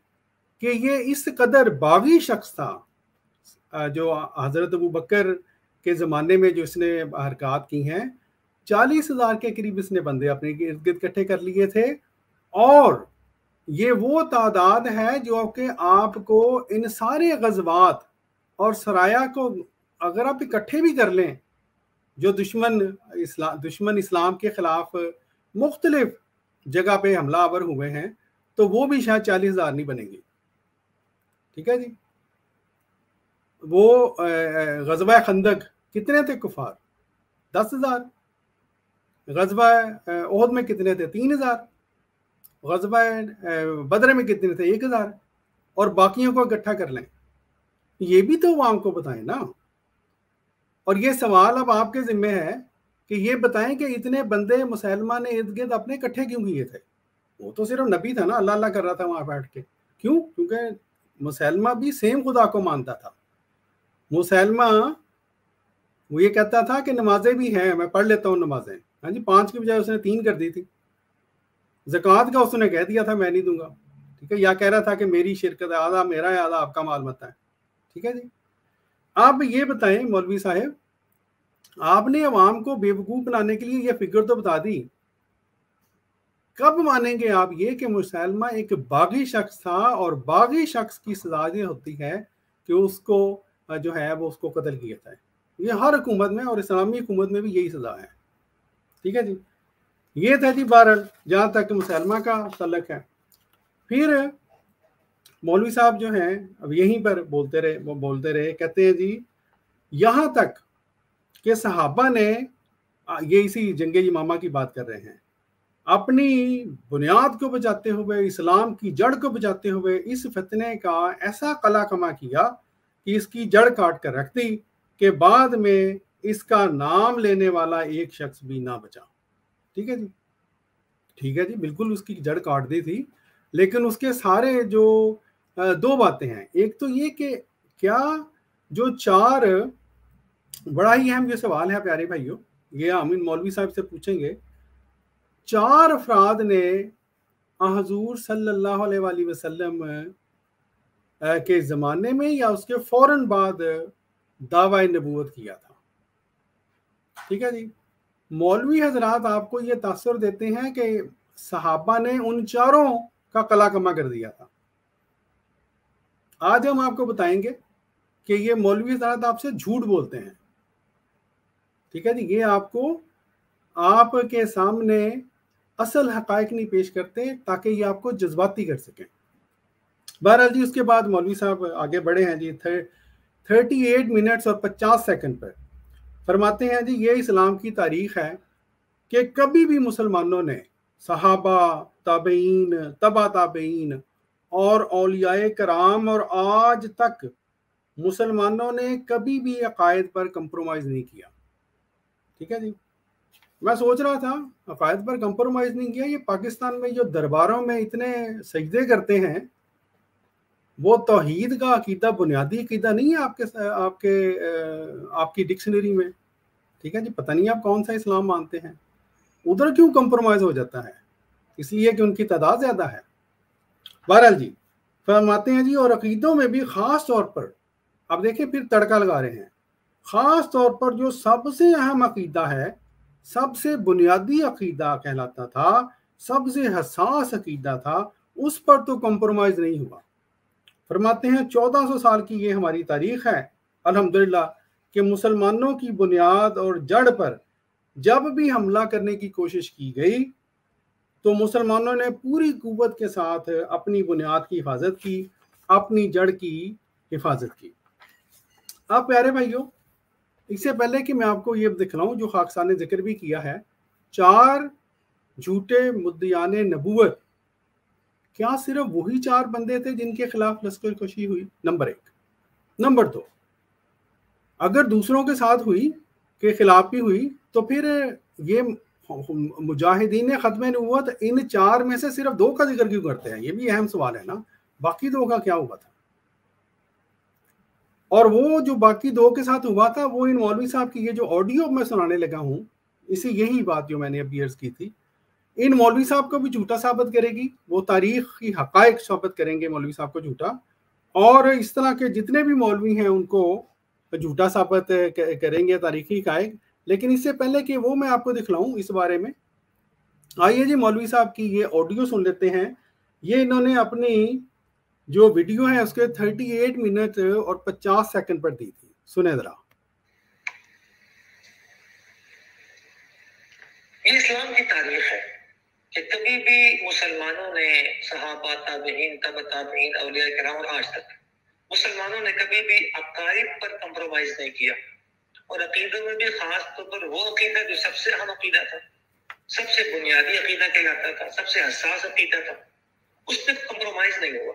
कि ये इस कदर बागी शख्स था जो हजरत अबू बकर के ज़माने में जो इसने हरकत की हैं, 40,000 के करीब इसने बंदे अपने इर्द गिर्द इकट्ठे कर लिए थे। और ये वो तादाद है जो कि आपको इन सारे गज़वात और सराया को अगर आप इकट्ठे भी कर लें, जो दुश्मन इस्लाम के ख़िलाफ़ मुख्तलिफ जगह पे हमलावर हुए हैं, तो वो भी शायद 40,000 नहीं बनेंगे। ठीक है जी। वो ग़ज़वा खंदक कितने थे कुफार? 10,000। ग़ज़वा ओहद में कितने थे? 3,000। ग़ज़वा बदर में कितने थे? 1,000। और बाकियों को इकट्ठा कर लें, ये भी तो अवाम को बताएं ना। और ये सवाल अब आपके ज़िम्मे है कि ये बताएं कि इतने बंदे मुसलमान ने इर्द गिर्द अपने इकट्ठे क्यों किए थे? वो तो सिर्फ नबी था ना, अल्लाह अल्लाह कर रहा था वहाँ बैठ के। क्यों? क्योंकि मुसलमा भी सेम खुदा को मानता था। मुसलमा वो ये कहता था कि नमाजें भी हैं, मैं पढ़ लेता हूँ नमाजें। हाँ जी, 5 की बजाय उसने 3 कर दी थी। ज़कात का उसने कह दिया था मैं नहीं दूंगा। ठीक है, या कह रहा था कि मेरी शिरकत आधा मेरा है, आधा आपका माल मत है। ठीक है जी। आप ये बताएं मौलवी साहब, आपने अवाम को बेवकूफ़ बनाने के लिए ये फिगर तो बता दी, कब मानेंगे आप ये कि मुसलमा एक बागी शख्स था और बागी शख्स की सजा ये होती है कि उसको जो है वो उसको कत्ल किया जाए? ये हर हुकूमत में और इस्लामी हुकूमत में भी यही सजा है। ठीक है जी। ये था जी बहरहाल जहाँ तक मुसलमा का तल्लक है। फिर मौलवी साहब जो हैं अब यहीं पर बोलते रहे, कहते हैं जी यहाँ तक कि सहाबा ने, ये इसी जंगे इमामा की बात कर रहे हैं, अपनी बुनियाद को बचाते हुए, इस्लाम की जड़ को बचाते हुए इस फितने का ऐसा कला कमा किया कि इसकी जड़ काट कर रख दी कि बाद में इसका नाम लेने वाला एक शख्स भी ना बचा। ठीक है जी। ठीक है जी, बिल्कुल उसकी जड़ काट दी थी। लेकिन उसके सारे जो 2 बातें हैं, एक तो ये कि क्या जो 4, बड़ा ही अहम ये सवाल है प्यारे भाइयों, ये हम इन मौलवी साहब से पूछेंगे, 4 अफराद ने हुजूर सल्लल्लाहु अलैहि वसल्लम के ज़माने में या उसके फ़ौरन बाद दावा नबूवत किया था। ठीक है जी। मौलवी हजरात आपको ये तासुर देते हैं कि सहाबा ने उन 4 का कला कमा कर दिया था। आज हम आपको बताएंगे कि ये मौलवी हजरात आपसे झूठ बोलते हैं। ठीक है जी। ये आपको आपके सामने असल हकायक नहीं पेश करते ताकि ये आपको जज्बाती कर सकें। बहरहाल जी उसके बाद मौलवी साहब आगे बढ़े हैं जी 38 मिनट्स और 50 सेकंड पर। फरमाते हैं जी ये इस्लाम की तारीख है कि कभी भी मुसलमानों ने सहाबा, ताबईन, तबा ताबईन और औलियाए कराम और आज तक मुसलमानों ने कभी भी अकायद पर कंप्रोमाइज़ नहीं किया। ठीक है जी। मैं सोच रहा था अकायद पर कंप्रोमाइज़ नहीं किया, ये पाकिस्तान में जो दरबारों में इतने सजदे करते हैं वो तौहीद का अकीदा बुनियादी अकीदा नहीं है आपकी डिक्शनरी में। ठीक है जी। पता नहीं आप कौन सा इस्लाम मानते हैं, उधर क्यों कंप्रोमाइज़ हो जाता है? इसलिए कि उनकी तादाद ज़्यादा है। बहरहाल जी फरमाते हैं जी और अकीदों में भी ख़ास तौर पर, अब देखिए फिर तड़का लगा रहे हैं, ख़ास तौर पर जो सबसे अहम अकीदा है, सबसे बुनियादी अकीदा कहलाता था, सबसे हसास अकीदा था, उस पर तो कंप्रोमाइज़ नहीं हुआ। फरमाते हैं 1400 साल की ये हमारी तारीख है अल्हम्दुलिल्लाह कि मुसलमानों की बुनियाद और जड़ पर जब भी हमला करने की कोशिश की गई तो मुसलमानों ने पूरी कुव्वत के साथ अपनी बुनियाद की हिफाजत की, अपनी जड़ की हिफाजत की। अब प्यारे भाइयों, इससे पहले कि मैं आपको ये दिखलाऊं जो खाकसार ने जिक्र भी किया है, 4 झूठे मुद्दियान नबूवत, क्या सिर्फ वही 4 बंदे थे जिनके खिलाफ लश्कर कशी हुई? नंबर 1। नंबर 2, अगर दूसरों के साथ हुई के खिलाफ भी हुई तो फिर ये मुजाहिदीन खत्म नबूवत इन 4 में से सिर्फ 2 का जिक्र क्यों करते हैं? ये भी अहम सवाल है ना। बाकी 2 का क्या हुआ था? और वो जो बाकी 2 के साथ हुआ था वो इन मौलवी साहब की ये जो ऑडियो मैं सुनाने लगा हूँ, इसी यही बात जो मैंने अभी अर्ज की थी, इन मौलवी साहब को भी झूठा साबित करेगी। वो तारीख की हकायक साबित करेंगे मौलवी साहब को झूठा, और इस तरह के जितने भी मौलवी हैं उनको झूठा साबित करेंगे तारीखी हकायक। लेकिन इससे पहले कि वो मैं आपको दिखलाऊं इस बारे में, आइए जी मौलवी साहब की ये ऑडियो सुन लेते हैं। ये इन्होंने अपनी जो वीडियो है उसके 38 मिनट और 50 सेकंड पर दी थी, सुने जरा। ये इस्लाम की तारीख है کہ کبھی بھی مسلمانوں نے صحابہ، تابعین، تبع تابعین، اولیاء کرام اور آج تک مسلمانوں نے کبھی بھی عقائد پر کمپرومائز نہیں کیا، اور عقیدوں میں بھی خاص طور پر وہ عقیدہ جو سب سے اہم عقیدہ تھا، سب سے بنیادی عقیدہ کہلاتا تھا، سب سے حساس عقیدہ تھا، اس پہ کمپرومائز نہیں ہوا۔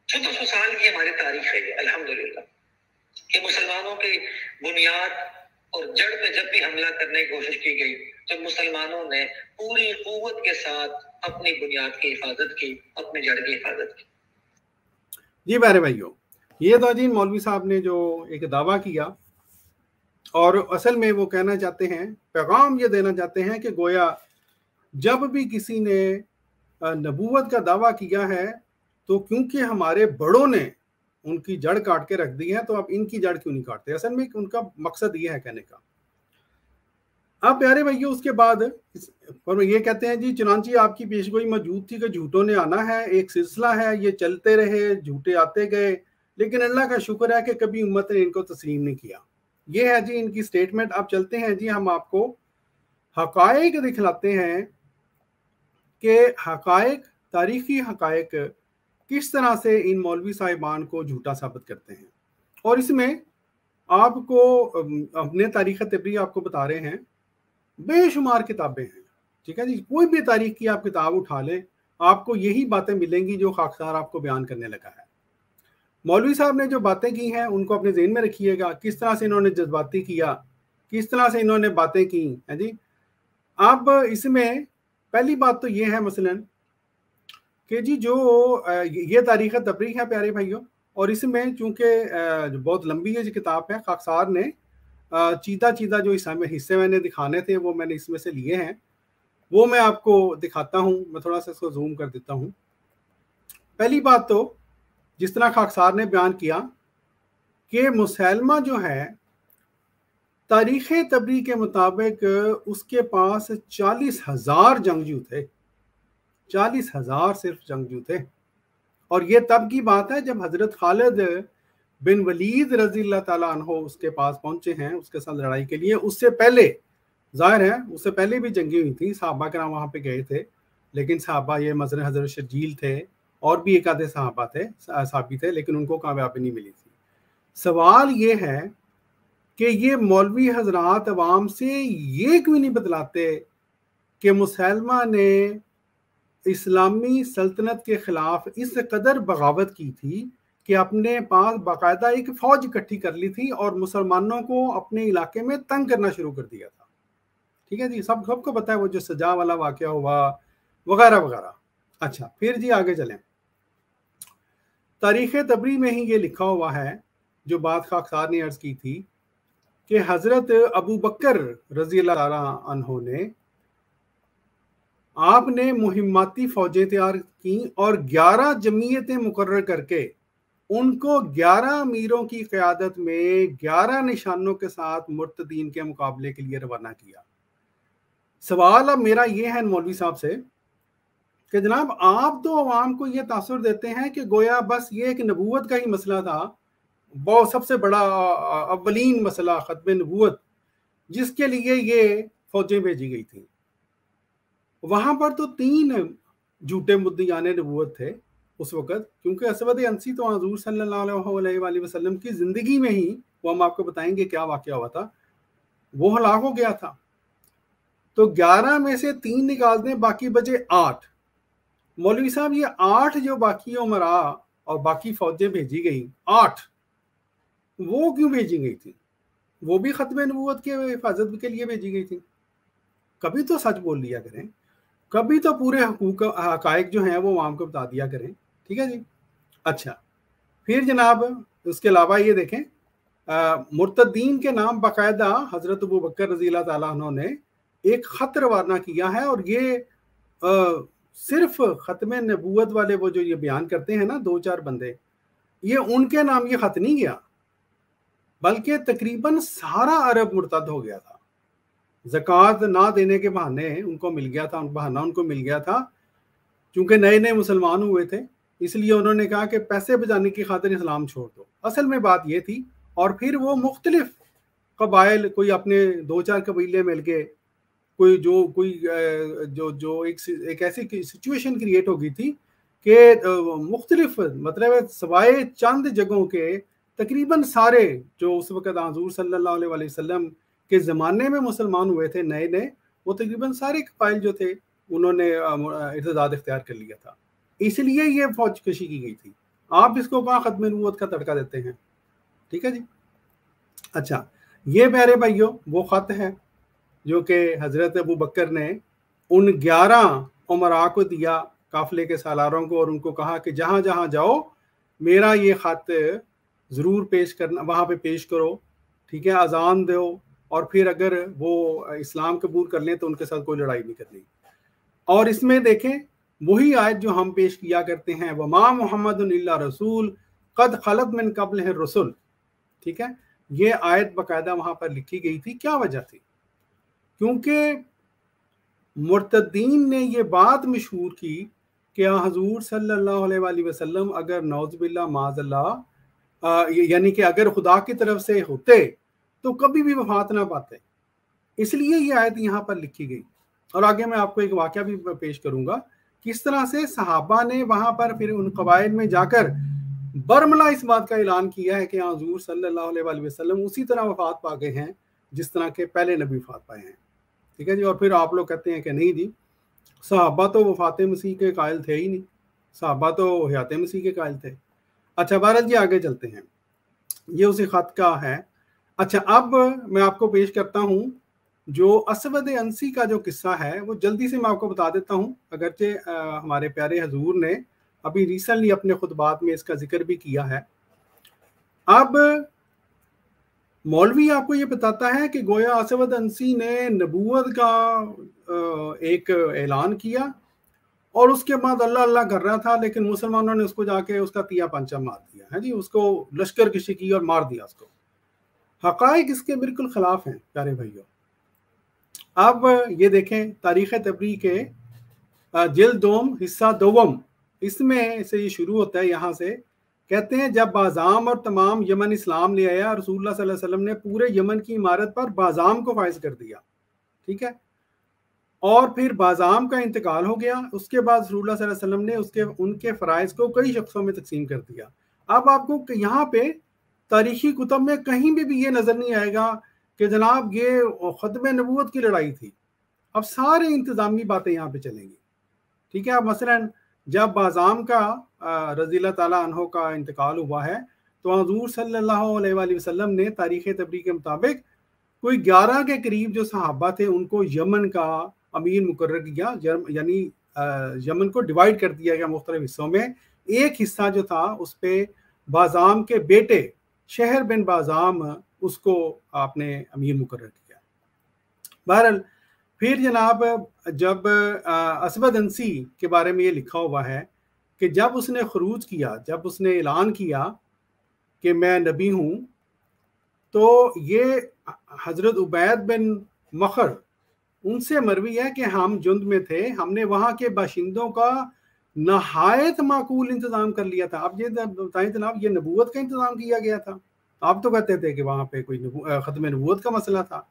1400 سال کی ہماری تاریخ ہے یہ الحمدللہ، کہ مسلمانوں کی بنیاد اور جڑ پہ جب بھی حملہ کرنے کی کوشش کی گئی تو مسلمانوں نے پوری قوت کے ساتھ اپنی بنیاد کی حفاظت کی، اپنی جڑ کی حفاظت کی۔ جی پیارے بھائیوں، یہ تو جی مولوی صاحب نے جو ایک دعویٰ کیا، اور اصل میں وہ کہنا چاہتے ہیں، پیغام یہ دینا چاہتے ہیں کہ گویا جب بھی کسی نے نبوت کا دعویٰ کیا ہے تو کیونکہ ہمارے بڑوں نے ان کی جڑ کاٹ کے رکھ دی ہے تو اب ان کی جڑ کیوں نہیں کاٹتے۔ اصل میں ان کا مقصد یہ ہے کہنے کا۔ اب پیارے بھائیوں اس کے بعد اور یہ کہتے ہیں جی چنانچہ آپ کی پیشگوئی موجود تھی کہ جھوٹوں نے آنا ہے، ایک سلسلہ ہے، یہ چلتے رہے، جھوٹے آتے گئے، لیکن اللہ کا شکر ہے کہ کبھی امت نے ان کو تسلیم نہیں کیا۔ یہ ہے جی ان کی سٹیٹمنٹ۔ اب چلتے ہیں جی ہم آپ کو حقائق دکھلاتے ہیں کہ حقائق، تاریخی حقائق کس طرح سے ان مولوی صاحبان کو جھوٹا ثابت کرتے ہیں۔ اور اس میں آپ کو اپنے تاریخ طبری آپ کو بتا رہے ہیں، بے شمار کتابیں ہیں، ٹھیک ہے جی، کوئی بھی تاریخ کی آپ کتاب اٹھا لیں آپ کو یہی باتیں ملیں گی جو خاکسار آپ کو بیان کرنے لگا ہے۔ مولوی صاحب نے جو باتیں کی ہیں ان کو اپنے ذہن میں رکھیے گا، کس طرح سے انہوں نے جذباتی کیا، کس طرح سے انہوں نے باتیں کی ہیں جی۔ اب اس میں پہلی بات تو یہ ہے مثلاً کہ جی جو یہ تاریخ تبری ہے پیارے بھائیوں، اور اس میں چونکہ بہت لمبی ہے کتاب ہے، خاکسار نے چیدہ جو حصے میں نے دکھانے تھے وہ میں نے اس میں سے لیے ہیں، وہ میں آپ کو دکھاتا ہوں۔ میں تھوڑا سا اس کو زوم کر دیتا ہوں۔ پہلی بات تو جس طرح خاکسار نے بیان کیا کہ مسیلمہ جو ہے تاریخ تبری کے مطابق اس کے پاس 40,000 جنگجو تھے، 40,000 صرف جنگجو تھے، اور یہ تب کی بات ہے جب حضرت خالد بن ولید رضی اللہ تعالیٰ عنہ اس کے پاس پہنچے ہیں اس کے ساتھ لڑائی کے لیے۔ اس سے پہلے ظاہر ہے اس سے پہلے بھی جنگیں ہوئی تھیں، صحابہ کرام وہاں پہ گئے تھے، لیکن صحابہ یہ مثلا حضرت شرجیل تھے اور بھی ایک آدھے صحابی تھے، لیکن ان کو کامیابی نہیں ملی تھی۔ سوال یہ ہے کہ یہ مولوی حضرات عوام سے یہ کیوں نہیں بتلاتے کہ مسیلمہ نے اسلامی سلطنت کے خلاف اس قدر بغاوت کی تھی کہ اپنے پاس باقاعدہ ایک فوج اکٹھی کر لی تھی اور مسلمانوں کو اپنے علاقے میں تنگ کرنا شروع کر دیا تھا، ٹھیک ہے جی، سب کو پتہ ہے وہ جو سجا والا واقعہ ہوا وغیرہ وغیرہ۔ اچھا پھر جی آگے چلیں، تاریخ تبری میں ہی یہ لکھا ہوا ہے جو بات خاکسار نے عرض کی تھی کہ حضرت ابو بکر رضی اللہ تعالیٰ عنہ نے آپ نے مہماتی فوجیں تیار کی اور 11 جمعیتیں مقرر کر کے ان کو 11 امیروں کی قیادت میں 11 نشانوں کے ساتھ مرتدین کے مقابلے کے لیے روانہ کیا۔ سوال اب میرا یہ ہے مولوی صاحب سے کہ جناب آپ تو عوام کو یہ تاثر دیتے ہیں کہ گویا بس یہ ایک نبوت کا ہی مسئلہ تھا، بہت سب سے بڑا اولین مسئلہ ختم نبوت جس کے لیے یہ فوجیں بھیجی گئی تھیں۔ وہاں پر تو 3 جھوٹے مدعیان نبوت تھے اس وقت، کیونکہ اسود انسی تو حضور صلی اللہ علیہ وآلہ وسلم کی زندگی میں ہی، وہ ہم آپ کو بتائیں گے کیا واقعہ ہوا تھا، وہ ہلاک ہو گیا تھا۔ تو 11 میں سے 3 نکال دیں، باقی بچے 8۔ مولوی صاحب یہ 8 جو باقی عمرا اور باقی فوجیں بھیجی گئیں، 8 وہ کیوں بھیجی گئی تھی؟ وہ بھی ختم نبوت کے حفاظت کے لیے بھیجی گئی تھی؟ کبھی تو سچ بول لیا کریں، کبھی تو پورے حقائق جو ہیں وہ عوام کو بتا دیا کریں، ٹھیک ہے جی۔ اچھا پھر جناب اس کے علاوہ یہ دیکھیں مرتدین کے نام باقاعدہ حضرت ابو بکر رضی اللہ تعالیٰ عنہ نے ایک خط روانہ کیا ہے، اور یہ صرف ختم نبوت والے وہ جو یہ بیان کرتے ہیں نا 2-4 بندے، یہ ان کے نام یہ خط نہیں گیا، بلکہ تقریباً سارا عرب مرتد ہو گیا تھا۔ زکوٰۃ نہ دینے کے بہانے ان کو مل گیا تھا، بہانہ ان کو مل گیا تھا، چونکہ نئے مسلمان ہوئے تھے، اس لیے انہوں نے کہا کہ پیسے بچانے کی خاطر اسلام چھوڑ دو۔ اصل میں بات یہ تھی، اور پھر وہ مختلف قبائل، کوئی اپنے 2-4 قبیلے مل کے कोई जो एक ऐसी सिचुएशन क्रिएट हो गई थी कि मुख्तलिफ मतलब सवाए चंद जगहों के तकरीबन सारे जो उस वक़्त हुज़ूर सल्लल्लाहु अलैहि वसल्लम के ज़माने में मुसलमान हुए थे नए नए, वो तकरीबन सारे कबाइल जो थे उन्होंने इर्तिदाद इख्तियार कर लिया था, इसलिए ये फौज कशी की गई थी। आप इसको कहाँ ख़त्म नबूवत का तड़का देते हैं? ठीक है जी। अच्छा, ये प्यारे भाइयों वो ख़त है जो कि हज़रत अबू बकर ने उन 11 उमरा को दिया, काफ़िले के सालारों को, और उनको कहा कि जहाँ जहाँ जाओ मेरा ये ख़त ज़रूर पेश करना, वहाँ पे पेश करो, ठीक है, अजान दो, और फिर अगर वो इस्लाम कबूल कर लें तो उनके साथ कोई लड़ाई नहीं करनी। और इसमें देखें वही आयत जो हम पेश किया करते हैं, वमा मुहम्मदुन इल्ला रसूल क़द खलत मिन क़ब्लिहि रुसुल, ठीक है, ये आयत बाकायदा वहाँ पर लिखी गई थी। क्या वजह थी? क्योंकि मुर्तदीन ने ये बात मशहूर की कि हुज़ूर सल्लल्लाहु अलैहि वसल्लम अगर नौज़ुबिल्लाह माज़अल्लाह यानी कि अगर खुदा की तरफ से होते तो कभी भी वफात ना पाते, इसलिए ये आयत यहाँ पर लिखी गई। और आगे मैं आपको एक वाक़या भी पेश करूँगा किस तरह से सहाबा ने वहाँ पर फिर उन कबाइल में जाकर बरमला इस बात का ऐलान किया है कि हुज़ूर सल्लल्लाहु अलैहि वसल्लम उसी तरह वफात पा गए हैं जिस तरह के पहले नबी वफात पाए हैं, ठीक है जी। और फिर आप लोग कहते हैं कि नहीं जी, सहाबा तो वफात मसीह के कायल थे ही नहीं, सहाबा तो हयात मसीह के कायल थे। अच्छा बहरहाल जी आगे चलते हैं, ये उसी ख़त का है। अच्छा, अब मैं आपको पेश करता हूँ जो असवद अंसी का जो किस्सा है वो जल्दी से मैं आपको बता देता हूँ, अगरचे हमारे प्यारे हजूर ने अभी रिसेंटली अपने खुतबात में इसका जिक्र भी किया है। अब मौलवी आपको ये बताता है कि गोया असवद अंसी ने नबूवत का एक ऐलान किया और उसके बाद अल्लाह अल्लाह कर रहा था, लेकिन मुसलमानों ने उसको जाके उसका तिया पंचा मार दिया है जी, उसको लश्कर कशी की और मार दिया उसको। हक़ाइक़ इसके बिल्कुल खिलाफ हैं प्यारे भाइयों। अब ये देखें तारीख़ तबरी के जिल्द दोम हिस्सा दोवम, इसमें से ये शुरू होता है, यहाँ से कहते हैं जब बाज़ाम और तमाम यमन इस्लाम ले आया, रसूलुल्लाह सल्लल्लाहु अलैहि वसल्लम ने पूरे यमन की इमारत पर बाज़ाम को फाइज कर दिया, ठीक है, और फिर बाज़ाम का इंतकाल हो गया। उसके बाद रसूलुल्लाह सल्लल्लाहु अलैहि वसल्लम ने उनके फ़राइज़ को कई शख्सों में तकसीम कर दिया। अब आपको यहाँ पे तारीख़ी कुतब में कहीं भी ये नज़र नहीं आएगा कि जनाब ये ख़त्म नबूवत की लड़ाई थी। अब सारे इंतज़ामी बातें यहाँ पे चलेंगी, ठीक है। अब मसलन जब बाज़ाम का रज़ियल्लाहु ताला अन्हो का इंतकाल हुआ है तो हुज़ूर सल्लल्लाहु अलैहि वसल्लम ने तारीख़ तबरी के मुताबिक कोई 11 के करीब जो सहाबा थे उनको यमन का अमीर मुकर्रर किया, यानी यमन को डिवाइड कर दिया गया मुख्तलिफ हिस्सों में। एक हिस्सा जो था उस पर बाज़ाम के बेटे शहर बिन बाज़ाम उसको आपने अमीर मुकर्रर किया। बहरहाल फिर जनाब जब असवद अंसी के बारे में ये लिखा हुआ है कि जब उसने खरूज किया, जब उसने ऐलान किया कि मैं नबी हूँ, तो ये हज़रत उबैद बिन मखर उनसे मरवी है कि हम जुंद में थे, हमने वहाँ के बाशिंदों का नहायत माकूल इंतज़ाम कर लिया था। अब ये बताएं जनाब, ये नबूवत का इंतज़ाम किया गया था? आप तो कहते थे कि वहाँ पे कोई ख़त्म नबूवत का मसला था।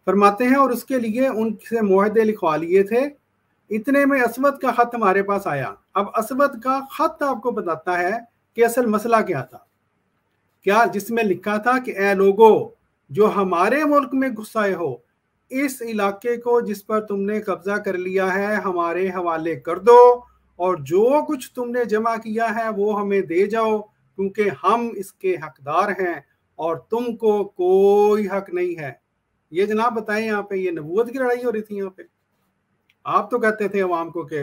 फरमाते हैं और उसके लिए उनसे मुआहदे लिखवा लिए थे। इतने में असवद का ख़त हमारे पास आया। अब असवद का ख़त आपको बताता है कि असल मसला क्या था, क्या जिसमें लिखा था कि ए लोगो जो हमारे मुल्क में घुस आए हो, इस इलाके को जिस पर तुमने कब्जा कर लिया है हमारे हवाले कर दो, और जो कुछ तुमने जमा किया है वो हमें दे जाओ, क्योंकि हम इसके हकदार हैं और तुमको कोई हक नहीं है। ये जनाब बताएं, यहाँ पे ये नबूवत की लड़ाई हो रही थी। यहाँ पे आप तो कहते थे अवाम को कि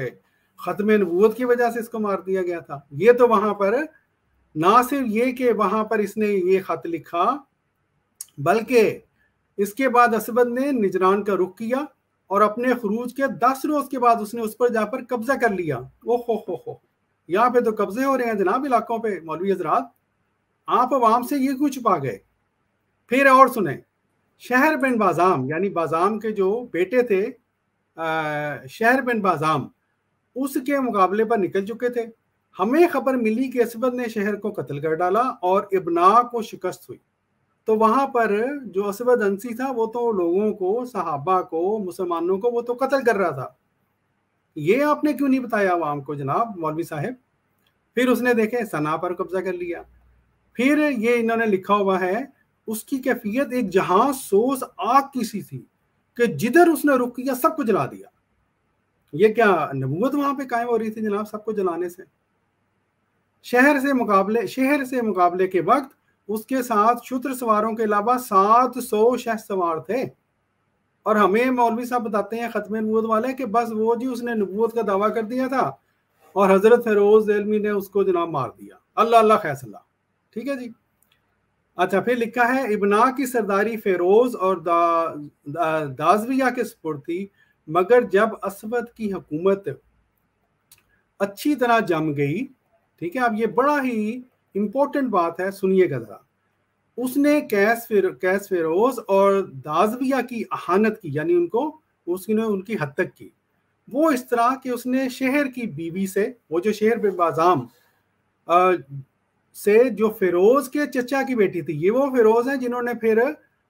ख़त्म नबूवत की वजह से इसको मार दिया गया था। ये तो वहाँ पर ना सिर्फ ये कि वहाँ पर इसने ये ख़त लिखा, बल्कि इसके बाद असवद ने निजरान का रुख किया और अपने खरूज के 10 रोज़ के बाद उसने उस पर जाकर कब्जा कर लिया। हो, यहाँ पे तो कब्जे हो रहे हैं जनाब इलाकों पे। मौलवी हजरात, आप अवाम से ये कुछ छुपा गए। फिर और सुने, शहर बिन बाज़ाम यानी बाज़ाम के जो बेटे थे शहर बिन बाज़ाम उसके मुकाबले पर निकल चुके थे। हमें खबर मिली कि असवद ने शहर को कत्ल कर डाला और इब्ना को शिकस्त हुई। تو وہاں پر جو اسود انسی تھا وہ تو لوگوں کو, صحابہ کو, مسلمانوں کو وہ تو قتل کر رہا تھا. یہ آپ نے کیوں نہیں بتایا عوام کو جناب مولوی صاحب؟ پھر اس نے دیکھے سنا پر قبضہ کر لیا. پھر یہ انہوں نے لکھا ہوا ہے اس کی کیفیت ایک جہاں سوز آگ کی سی تھی کہ جدھر اس نے رخ کیا سب کو جلا دیا. یہ کیا نبوت وہاں پہ قائم ہو رہی تھی جناب سب کو جلانے سے؟ شہر سے مقابلے کے وقت اس کے ساتھ شتر سواروں کے علاوہ 700 شہ سوار تھے. اور ہمیں مولوی صاحب بتاتے ہیں ختم نبوت والے کہ بس وہ جی اس نے نبوت کا دعویٰ کر دیا تھا اور حضرت فیروز دہلوی نے اس کو جناب مار دیا. اللہ اللہ خیس اللہ. ٹھیک ہے جی. اچھا پھر لکھا ہے ابنا کی سرداری فیروز اور دازویہ کے سپرد تھی، مگر جب اسود کی حکومت اچھی طرح جم گئی، ٹھیک ہے، اب یہ بڑا ہی امپورٹنٹ بات ہے، سنیے گا ذرا، اس نے کیس فیروز اور دازویہ کی اہانت کی، یعنی ان کی حد تک کی. وہ اس طرح کہ اس نے شہر کی بیوی سے، وہ جو شہر بے بازام سے جو فیروز کے چچا کی بیٹی تھی، یہ وہ فیروز ہیں جنہوں نے پھر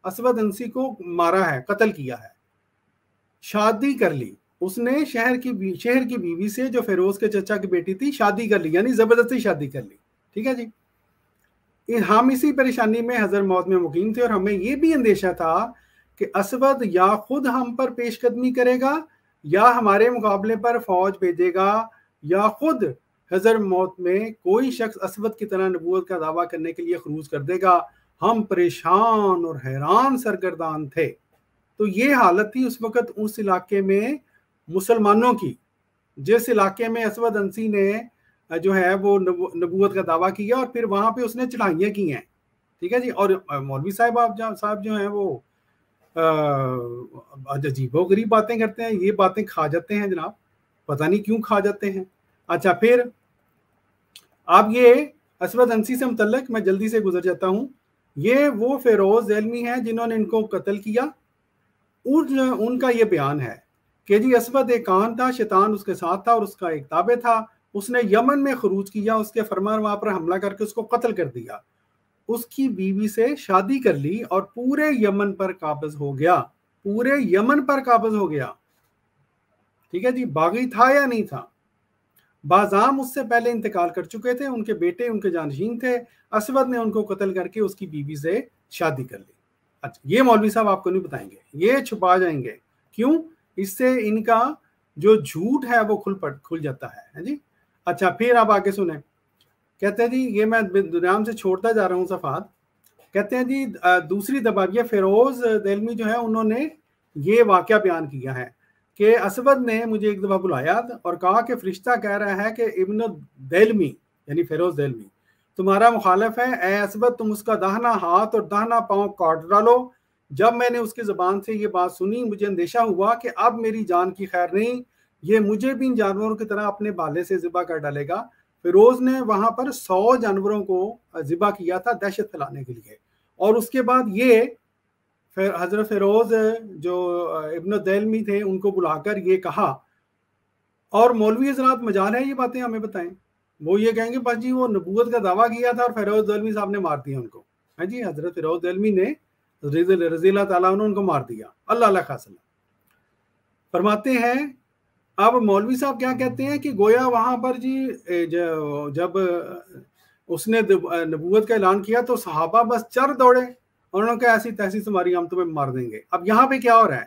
اسود انسی کو مارا ہے، قتل کیا ہے، شادی کر لی. اس نے شہر کی بیوی سے جو فیروز کے چچا کی بیٹی تھی شادی کر لی، یعنی زبردستی شادی کر لی. ٹھیک ہے جی. ہم اسی پریشانی میں حضر موت میں مقیم تھے، اور ہمیں یہ بھی اندیشہ تھا کہ اسود یا خود ہم پر پیش قدمی کرے گا یا ہمارے مقابلے پر فوج بھیجے گا، یا خود حضر موت میں کوئی شخص اسود کی طرح نبوت کا دعویٰ کرنے کے لیے خروج کر دے گا. ہم پریشان اور حیران سرگردان تھے. تو یہ حالت تھی اس وقت اس علاقے میں مسلمانوں کی، جس علاقے میں اسود انسی نے جو ہے وہ نبوت کا دعویٰ کیا اور پھر وہاں پہ اس نے چڑھائیاں کی ہیں. ٹھیک ہے جی. اور مولوی صاحب جو ہیں وہ عجیب و غریب باتیں کرتے ہیں، یہ باتیں کھا جاتے ہیں جناب، پتہ نہیں کیوں کھا جاتے ہیں. اچھا پھر اب یہ اسود انسی سے متعلق میں جلدی سے گزر جاتا ہوں. یہ وہ فیروز دہلوی ہیں جنہوں نے ان کو قتل کیا. ان کا یہ بیان ہے کہ جی اسود ایک کان تھا، شیطان اس کے ساتھ تھا اور اس کا ایک تابع تھا. اس نے یمن میں خروج کیا، اس کے فرمانروا پر حملہ کر کے اس کو قتل کر دیا. اس کی بیوی سے شادی کر لی اور پورے یمن پر قابض ہو گیا. پورے یمن پر قابض ہو گیا. ٹھیک ہے جی. باغی تھا یا نہیں تھا؟ بازام اس سے پہلے انتقال کر چکے تھے، ان کے بیٹے ان کے جانشین تھے. اسود نے ان کو قتل کر کے اس کی بیوی سے شادی کر لی. اچھا یہ مولوی صاحب آپ کو نہیں بتائیں گے، یہ چھپا جائیں گے. کیوں؟ اس سے ان کا جو جھوٹ ہے وہ کھل جاتا ہے جی. اچھا پھر آپ آگے سنیں. کہتے ہیں جی، یہ میں دنیام سے چھوڑتا جا رہا ہوں صفحات. کہتے ہیں جی دوسری دفعہ یہ فیروز دہلوی جو ہے انہوں نے یہ واقعہ بیان کیا ہے کہ اسود نے مجھے ایک دفعہ بلایا اور کہا کہ فرشتہ کہہ رہا ہے کہ ابن دہلوی یعنی فیروز دہلوی تمہارا مخالف ہے. اے اسود تم اس کا داہنا ہاتھ اور داہنا پاؤں کاٹ ڈالو. جب میں نے اس کی زبان سے یہ بات سنی مجھے اندیشہ ہوا کہ اب میری جان کی خیر نہیں، یہ مجھے بھی ان جانوروں کی طرح اپنے بھالے سے ذبح کر ڈالے گا. فیروز نے وہاں پر 100 جانوروں کو ذبح کیا تھا دہشت پھیلانے کے لیے. اور اس کے بعد یہ حضرت فیروز جو ابن دہلوی تھے ان کو بلا کر یہ کہا، اور مولوی حضرات مجال ہے یہ باتیں ہمیں بتائیں. وہ یہ کہیں گے بس جی وہ نبوت کا دعویٰ کیا تھا اور فیروز دہلوی صاحب نے مار دیا ان کو. ہاں جی، حضرت فیروز دہلوی نے رضی اللہ تعالیٰ عنہ ان کو مار دیا. اللہ اللہ خاص اللہ. فرماتے ہیں اب مولوی صاحب کیا کہتے ہیں کہ گویا وہاں پر جی جب اس نے نبوت کا اعلان کیا تو صحابہ بس چر دوڑے، انہوں نے کہا ایسی تیسی تمہاری ہم تمہیں مار دیں گے. اب یہاں پہ کیا ہو رہا ہے؟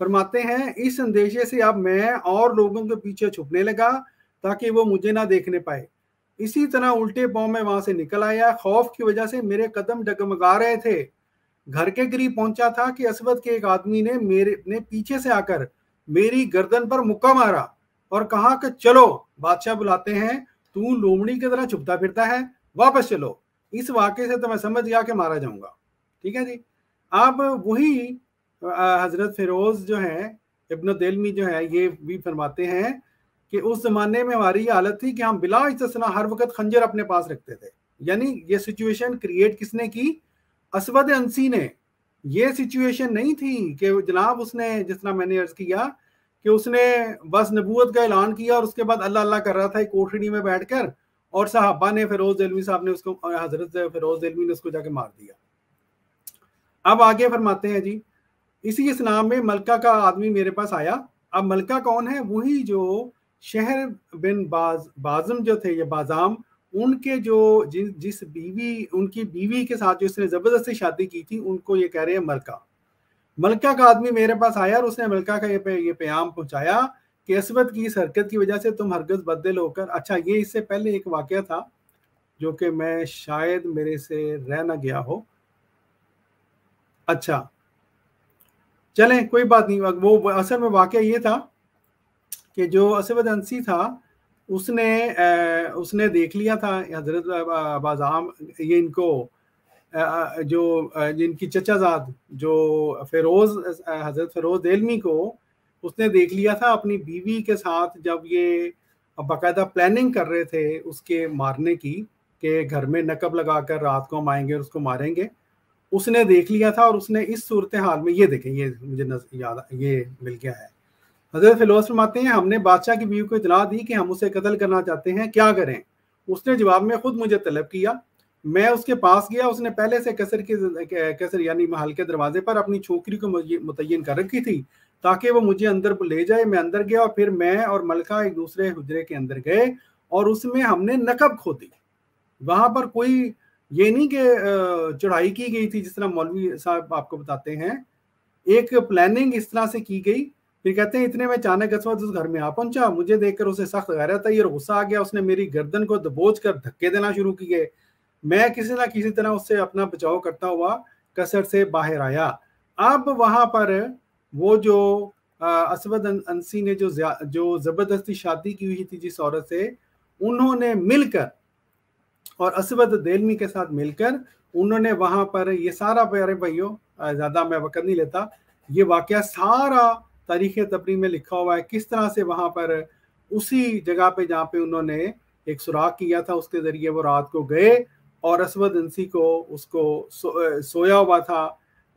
فرماتے ہیں اس اندیشے سے اب میں اور لوگوں کے پیچھے چھپنے لگا تاکہ وہ مجھے نہ دیکھنے پائے. اسی طرح الٹے پاؤں میں وہاں سے نکل آیا. خوف کی وجہ سے میرے قدم ڈگمگا رہے تھے. گھر کے قریب پہنچا تھا کہ اسود کے ایک آدمی نے پیچھے سے آ کر میری گردن پر مکہ مارا اور کہا کہ چلو بادشاہ بلاتے ہیں، تو لومڑی کی طرح چھپتا پھرتا ہے، واپس چلو. اس واقعے سے تو میں سمجھ گیا کہ مارا جاؤں گا. ٹھیک ہے جی. اب وہی حضرت فیروز جو ہے ابن دہلوی جو ہے یہ بھی فرماتے ہیں کہ اس زمانے میں ہماری یہ حالت تھی کہ ہم بلا استثناء ہر وقت خنجر اپنے پاس رکھتے تھے. یعنی یہ سچویشن کریٹ کس نے کی؟ اسود انسی نے. یہ سچویشن نہیں تھی کہ جناب اس نے، جس طرح میں نے عرض کیا کہ اس نے بس نبوت کا اعلان کیا اور اس کے بعد اللہ اللہ کر رہا تھا ایک کوٹھڑی میں بیٹھ کر، اور صحابہ نے فیروز دہلوی صاحب نے اس کو، حضرت فیروز دہلوی نے اس کو جا کے مار دیا. अब आगे फरमाते हैं जी, इसी इस्लाम में मलका का आदमी मेरे पास आया। अब मलका कौन है? वही जो शहर बिन बाज़म जो थे, ये बाज़ाम, उनके जो जिस बीवी, उनकी बीवी के साथ जो इसने ज़बरदस्ती शादी की थी, उनको ये कह रहे हैं मलका। मलका का आदमी मेरे पास आया और उसने मलका का ये पैगाम पहुंचाया कि असवद की इस हरकत की वजह से तुम हरगज बदल होकर। अच्छा, ये इससे पहले एक वाक़या था जो कि मैं शायद मेरे से रह ना गया हो। अच्छा चलें, कोई बात नहीं। वो असल में वाक़या ये था कि जो असवद अंसी था उसने देख लिया था हजरत बाज़ाम, ये इनको जो जिनकी चचाजाद जो हजरत फ़िरोज़ देलमी को उसने देख लिया था अपनी बीवी के साथ, जब ये बाकायदा प्लानिंग कर रहे थे उसके मारने की, कि घर में नकब लगाकर रात को हम आएंगे और उसको मारेंगे। उसने देख लिया था और उसने इस सूरत हाल में, ये देखें, ये मुझे याद ये मिल गया है। हज़रत फ़िरोज़ फरमाते हैं, हमने बादशाह की बीवी को इतला दी कि हम उसे कत्ल करना चाहते हैं, क्या करें? उसने जवाब में खुद मुझे तलब किया। मैं उसके पास गया। उसने पहले से कसर यानी महल के दरवाजे पर अपनी छोकरी को मुतय्यन कर रखी थी ताकि वो मुझे अंदर ले जाए। मैं अंदर गया और फिर मैं और मलका एक दूसरे हुजरे के अंदर गए और उसमें हमने नकब खोदी। वहां पर कोई ये नहीं कि चढ़ाई की गई थी जिस तरह मौलवी साहब आपको बताते हैं, एक प्लानिंग इस तरह से की गई। फिर कहते हैं इतने में अचानक असवद उस घर में आ पहुंचा। मुझे देखकर उसे सख्त गैरत आई और गुस्सा आ गया। उसने मेरी गर्दन को दबोच कर धक्के देना शुरू किए। मैं किसी ना किसी तरह उससे अपना बचाव करता हुआ कसर से बाहर आया। अब वहां पर वो जो असवद अंसी ने जो जबरदस्ती शादी की हुई थी जिस औरत से, उन्होंने मिलकर और असवद देलमी के साथ मिलकर उन्होंने वहां पर ये सारा, प्यारे भाइयों ज्यादा मैं वक्त नहीं लेता, ये वाकया सारा तारीख तबरी में लिखा हुआ है किस तरह से वहां पर उसी जगह पे जहाँ पे उन्होंने एक सुराख किया था उसके जरिए वो रात को गए और असवद अंसी को उसको सोया हुआ था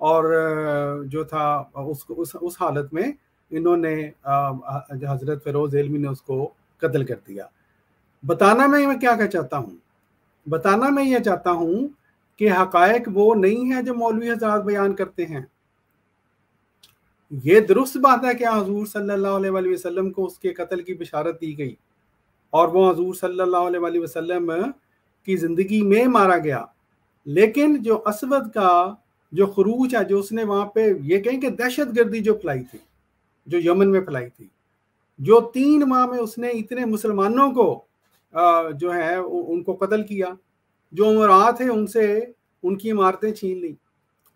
और जो था उसको उस हालत में इन्होंने हजरत फ़िरोज़ देलमी ने उसको कत्ल कर दिया। बताना मैं क्या चाहता हूँ? बताना मैं ये चाहता हूँ कि हकायक वो नहीं है जो मौलवी हज़रात बयान करते हैं। ये दुरुस्त बात है कि हुजूर सल्लल्लाहु अलैहि वसल्लम को उसके कत्ल की बिशारत दी गई और वो हुजूर सल्लल्लाहु अलैहि वसल्लम की ज़िंदगी में मारा गया, लेकिन जो असवद का जो खरूज है, जो उसने वहाँ पे ये कहें कि दहशत गर्दी जो फैलाई थी, जो यमन में फैलाई थी, जो 3 माह में उसने इतने मुसलमानों को जो है उनको कत्ल किया, जो उमरा थे उनसे उनकी इमारतें छीन ली,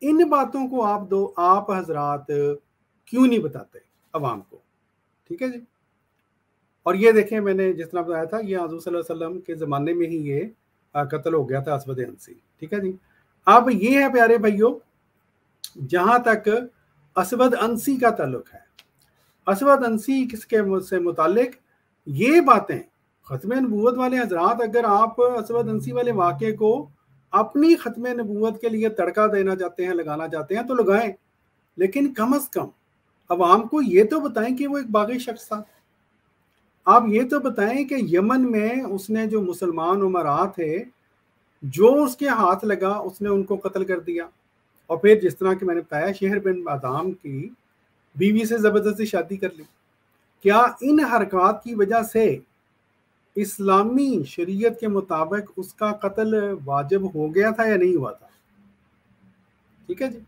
इन बातों को आप हजरात क्यों नहीं बताते अवाम को? ठीक है जी। और ये देखें, मैंने जिस तरह बताया था, ये हुजूर सल्लल्लाहु अलैहि वसल्लम के ज़माने में ही ये कत्ल हो गया था असवद अंसी। ठीक है जी। अब ये है प्यारे भाइयों, जहाँ तक असवद अंसी का ताल्लुक है, असवद अंसी किसके से मुतालिक ये बातें ख़त्म नबूवत वाले हजरात, अगर आप असवद अंसी वाले वाक़े को अपनी ख़त्म नबूवत के लिए तड़का देना चाहते हैं, लगाना चाहते हैं तो लगाएं, लेकिन कम अज़ कम अवाम को ये तो बताएं कि वो एक बागी शख्स था। आप ये तो बताएं कि यमन में उसने जो मुसलमान उमरा थे, जो उसके हाथ लगा उसने उनको कत्ल कर दिया। और फिर जिस तरह की मैंने बताया, शहर बिन बाज़ाम की बीवी से ज़बरदस्ती शादी कर ली। क्या इन हरकत की वजह से इस्लामी शरीयत के मुताबिक उसका कत्ल वाजिब हो गया था या नहीं हुआ था? ठीक है जी।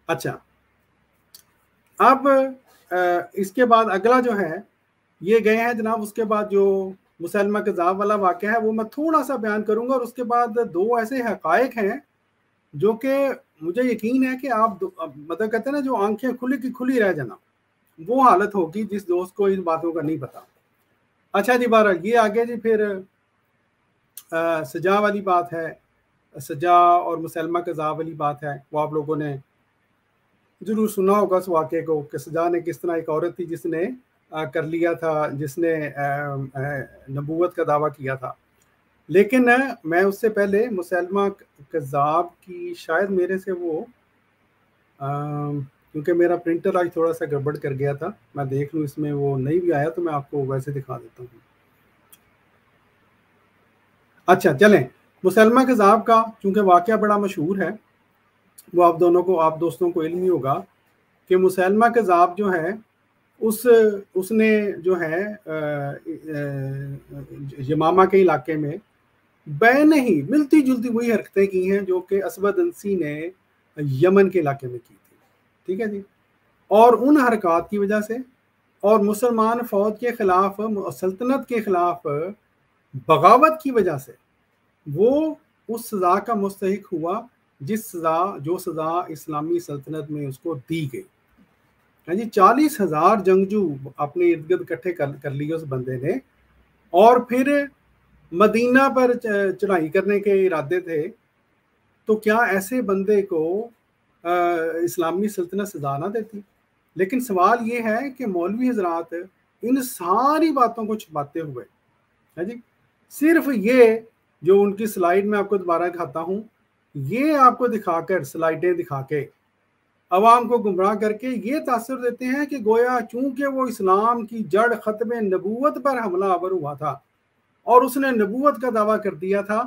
अच्छा, अब इसके बाद अगला जो है ये गए हैं जनाब, उसके बाद जो मुसलमा कज़ाब वाला वाक़या है वो मैं थोड़ा सा बयान करूंगा, और उसके बाद 2 ऐसे हकायक हैं जो कि मुझे यकीन है कि आप मतलब कहते हैं ना, जो आंखें खुली की खुली रह जाना, वो हालत होगी जिस दोस्त को इन बातों का नहीं पता। अच्छा जी, बहरहाल ये आगे जी फिर सजा वाली बात है, सजा और मुसलमा कज़ाब वाली बात है, वो आप लोगों ने ज़रूर सुना होगा उस वाक़े को कि सजा ने किस तरह, एक औरत थी जिसने कर लिया था, जिसने नबूवत का दावा किया था, लेकिन मैं उससे पहले मुसलमा कज़ाब की शायद मेरे से वो क्योंकि मेरा प्रिंटर आज थोड़ा सा गड़बड़ कर गया था, मैं देख लूँ इसमें वो नहीं भी आया तो मैं आपको वैसे दिखा देता हूँ। अच्छा चलें, मुसलमा कज़ाब का चूँकि वाक़या बड़ा मशहूर है وہ آپ دوستوں کو علم ہی ہوگا کہ مسیلمہ کذاب جو ہے اس نے جو ہے یمامہ کے علاقے میں بین ہی ملتی جلتی وہی حرکتیں کی ہیں جو کہ اسود انسی نے یمن کے علاقے میں کی تھی. ٹھیک ہے جی. اور ان حرکات کی وجہ سے اور مسلمان فوج کے خلاف سلطنت کے خلاف بغاوت کی وجہ سے وہ اس سزا کا مستحق ہوا جو سزا اسلامی سلطنت میں اس کو دی گئی. ہاں جی. 40,000 جنگجو اپنے ارد گرد اکٹھے کر لیے اس بندے نے, اور پھر مدینہ پر چڑھائی کرنے کے ارادے تھے. تو کیا ایسے بندے کو اسلامی سلطنت سزا نہ دیتی؟ لیکن سوال یہ ہے کہ مولوی حضرات ان ساری باتوں کو چھپاتے ہوئے, ہے جی, صرف یہ جو ان کی سلائیڈ میں آپ کو دوبارہ دکھاتا ہوں, یہ آپ کو دکھا کر سلائیڈیں دکھا کے عوام کو گمراہ کر کے یہ تاثر دیتے ہیں کہ گویا چونکہ وہ اسلام کی جڑ ختم نبوت پر حملہ آور ہوا تھا اور اس نے نبوت کا دعویٰ کر دیا تھا,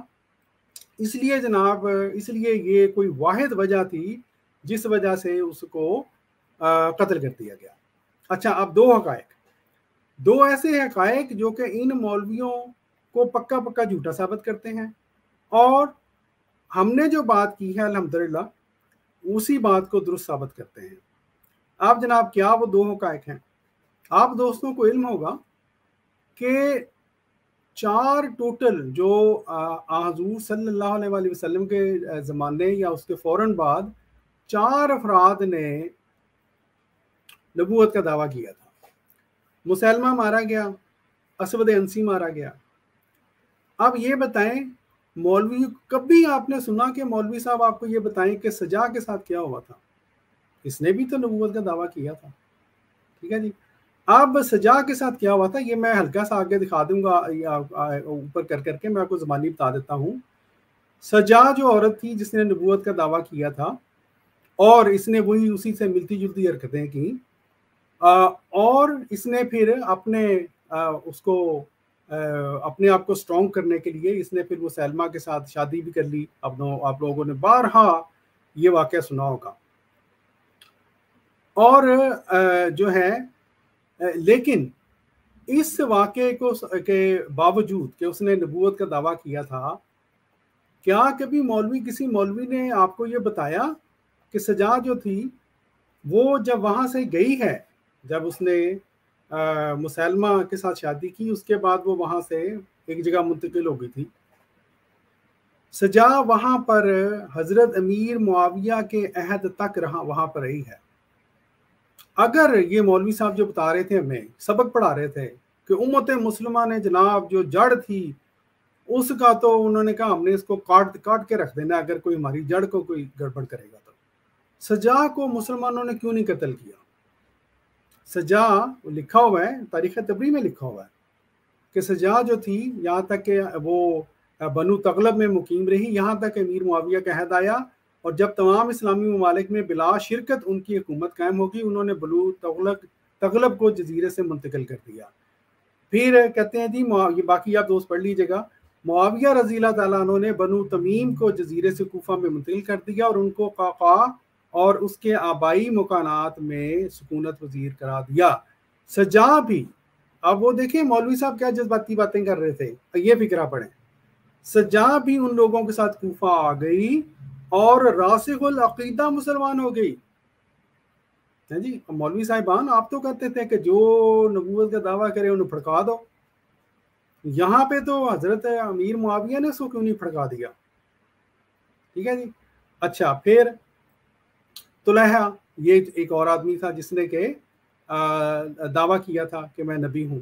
اس لیے جناب یہ کوئی واحد وجہ تھی جس وجہ سے اس کو قتل کر دیا گیا. اچھا, اب دو ایسے حقائق جو کہ ان مولویوں کو پکا جھوٹا ثابت کرتے ہیں, اور ہم نے جو بات کی ہے الحمدللہ اسی بات کو درست ثابت کرتے ہیں. آپ جناب کیا وہ دو حقائق ہیں؟ آپ دوستوں کو علم ہوگا کہ 4 ٹوٹل جو حضور صلی اللہ علیہ وسلم کے زمانے یا اس کے فوراً بعد 4 افراد نے نبوت کا دعویٰ کیا تھا. مسیلمہ مارا گیا, اسود انسی مارا گیا. اب یہ بتائیں مولوی, کبھی آپ نے سنا کہ مولوی صاحب آپ کو یہ بتائیں کہ سجا کے ساتھ کیا ہوا تھا؟ اس نے بھی تو نبوت کا دعویٰ کیا تھا. ٹھیک ہے جی. اب سجا کے ساتھ کیا ہوا تھا یہ میں ہلکا سا آگے دکھا دوں گا, اوپر کر کے میں آپ کو زبانی بتا دیتا ہوں. سجا جو عورت تھی جس نے نبوت کا دعویٰ کیا تھا اور اس نے اسی سے ملتی جلتی حرکتیں کی, اور اس نے پھر اپنے آپ کو سٹرونگ کرنے کے لیے اس نے پھر مسیلمہ کے ساتھ شادی بھی کر لی. آپ لوگوں نے بارہا یہ واقعہ سنا ہوگا. اور جو ہے لیکن اس واقعے کے باوجود کہ اس نے نبوت کا دعویٰ کیا تھا, کیا کبھی کسی مولوی نے آپ کو یہ بتایا کہ سجا جو تھی وہ جب وہاں سے گئی ہے, جب اس نے مسیلمہ کے ساتھ شادی کی, اس کے بعد وہ وہاں سے ایک جگہ منتقل ہو گئی تھی. سجا وہاں پر حضرت امیر معاویہ کے عہد تک وہاں پر رہی ہے. اگر یہ مولوی صاحب جو بتا رہے تھے, ہمیں سبق پڑھا رہے تھے کہ امت مسلمہ نے جناب جو جڑ تھی اس کا تو انہوں نے کہا ہم نے اس کو کاٹ کے رکھ دینا اگر کوئی ہماری جڑ کو کوئی گڑبڑ کرے گا. تو سجا کو مسلمانوں نے کیوں نہیں قتل کیا؟ سجا لکھا ہوا ہے, تاریخ تبری میں لکھا ہوا ہے کہ سجا جو تھی یہاں تک کہ وہ بنو تغلب میں مقیم رہی, یہاں تک امیر معاویہ کا عہد آیا, اور جب تمام اسلامی ممالک میں بلا شرکت ان کی حکومت قائم ہوگی انہوں نے بنو تغلب کو جزیرے سے منتقل کر دیا. پھر کہتے ہیں جی یہ باقی آپ دوست پڑھ لیجیے گا, معاویہ رضی اللہ تعالیٰ عنہ نے بنو تمیم کو جزیرے سے کوفہ میں منتقل کر دیا اور ان کو قعقاع اور اس کے آبائی مکانات میں سکونت وزیر کرا دیا. سجا بھی, اب وہ دیکھیں مولوی صاحب کیا جذباتی باتیں کر رہے تھے, یہ فکرہ پڑھیں. سجا بھی ان لوگوں کے ساتھ کوفہ آ گئی اور راسخ العقیدہ مسلمان ہو گئی. جی مولوی صاحبان آپ تو کہتے تھے کہ جو نبوت کا دعویٰ کرے انہیں پھڑکا دو, یہاں پہ تو حضرت امیر معاویہ نے اس کو کیوں نہیں پھڑکا دیا؟ ٹھیک ہے جی. اچھا, پھر طلحہ یہ ایک اور آدمی تھا جس نے کہ دعویٰ کیا تھا کہ میں نبی ہوں.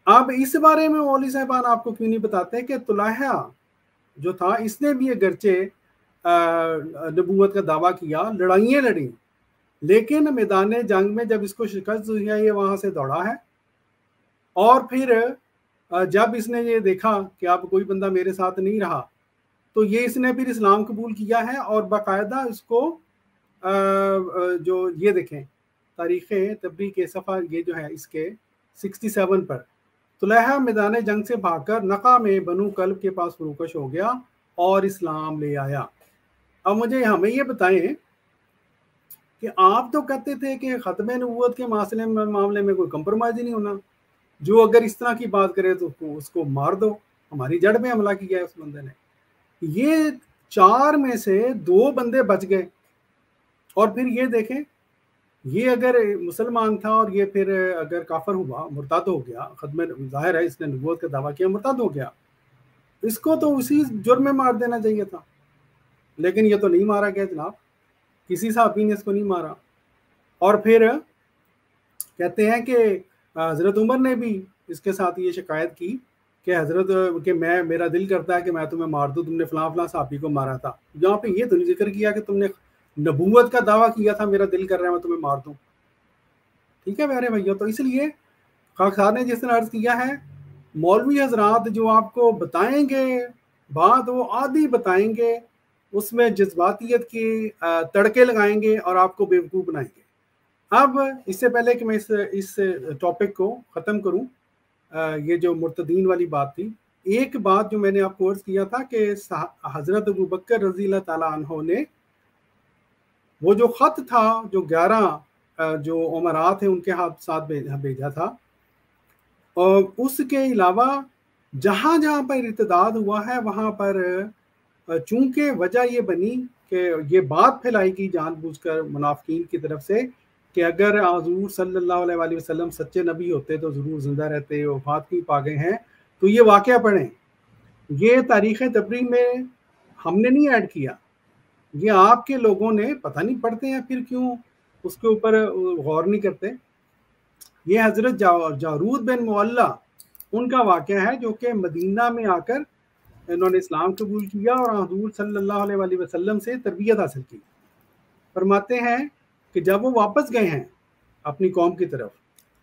اب اس بارے میں مولوی صاحبان آپ کو کیوں نہیں بتاتے کہ طلحہ جو تھا اس نے بھی اگرچہ نبوت کا دعویٰ کیا, لڑائیاں لڑیں, لیکن میدان جنگ میں جب اس کو شکست ہوئی ہے یہ وہاں سے دوڑا ہے, اور پھر جب اس نے یہ دیکھا کہ اب کوئی بندہ میرے ساتھ نہیں رہا تو یہ اس نے پھر اسلام قبول کیا ہے, اور باقاعدہ اس کو جو یہ دیکھیں تاریخ تبری کے صفحہ یہ جو ہے اس کے 67 پر, طلحہ میدان جنگ سے بھاگ کر نقا میں بنو کلب کے پاس فروکش ہو گیا اور اسلام لے آیا. اب مجھے ہمیں یہ بتائیں کہ آپ تو کہتے تھے کہ ختم نبوت کے معاملے میں کوئی کمپرومائز ہی نہیں ہونا، جو اگر اس طرح کی بات کرے تو اس کو مار دو، ہماری جڑ میں حملہ کیا ہے اس بندے نے۔ یہ 4 میں سے 2 بندے بچ گئے، اور پھر یہ دیکھیں، یہ اگر مسلمان تھا اور یہ پھر اگر کافر ہوا، مرتد ہو گیا، ختم ظاہر ہے اس نے نبوت کا دعویٰ کیا، مرتد ہو گیا، اس کو تو اسی جرم میں مار دینا چاہیے تھا، لیکن یہ تو نہیں مارا گیا جناب، کسی صحابی نے اس کو نہیں مارا۔ اور پھر کہتے ہیں کہ حضرت عمر نے بھی اس کے ساتھ یہ شکایت کی کہ حضرت کہ میرا دل کرتا ہے کہ میں تمہیں مار دوں، تم نے فلاں فلاں صحابی کو مارا تھا۔ یہاں پہ یہ تو نہیں ذکر کیا کہ تم نے نبوت کا دعویٰ کیا تھا، میرا دل کر رہا ہے میں تمہیں مار دوں۔ ٹھیک ہے میرے بھائیو، تو اس لیے خاک صاحب نے جس طرح عرض کیا ہے، مولوی حضرات جو آپ کو بتائیں گے بات، وہ آدھی بتائیں گے، اس میں جذباتیت کی تڑکے لگائیں گے اور آپ کو بیوقوف بنائیں گے۔ اب اس سے پہلے کہ میں اس ٹاپک کو ختم کروں، یہ جو مرتدین والی بات تھی، ایک بات جو میں نے آپ کو عرض کیا تھا کہ حضرت ابوبکر رضی اللہ تعالیٰ عنہ نے وہ جو خط تھا جو 11 جو امراء تھے ان کے ساتھ بھیجا تھا، اور اس کے علاوہ جہاں جہاں پر ارتداد ہوا ہے وہاں پر چونکہ وجہ یہ بنی کہ یہ بات پھیلائی گئی جان بوجھ کر منافقین کی طرف سے کہ اگر حضور صلی اللہ علیہ وآلہ وسلم سچے نبی ہوتے تو ضرور زندہ رہتے، وفات کی پا گئے ہیں۔ تو یہ واقعہ پڑھیں، یہ تاریخ طبری میں ہم نے نہیں ایڈ کیا، یہ آپ کے لوگوں نے پتہ نہیں پڑھتے ہیں پھر کیوں اس کے اوپر غور نہیں کرتے۔ یہ حضرت جارود بن معلہ ان کا واقعہ ہے جو کہ مدینہ میں آ کر انہوں نے اسلام قبول کیا اور حضور صلی اللہ علیہ وآلہ وسلم سے تربیت حاصل کی۔ فرماتے ہیں کہ جب وہ واپس گئے ہیں اپنی قوم کی طرف،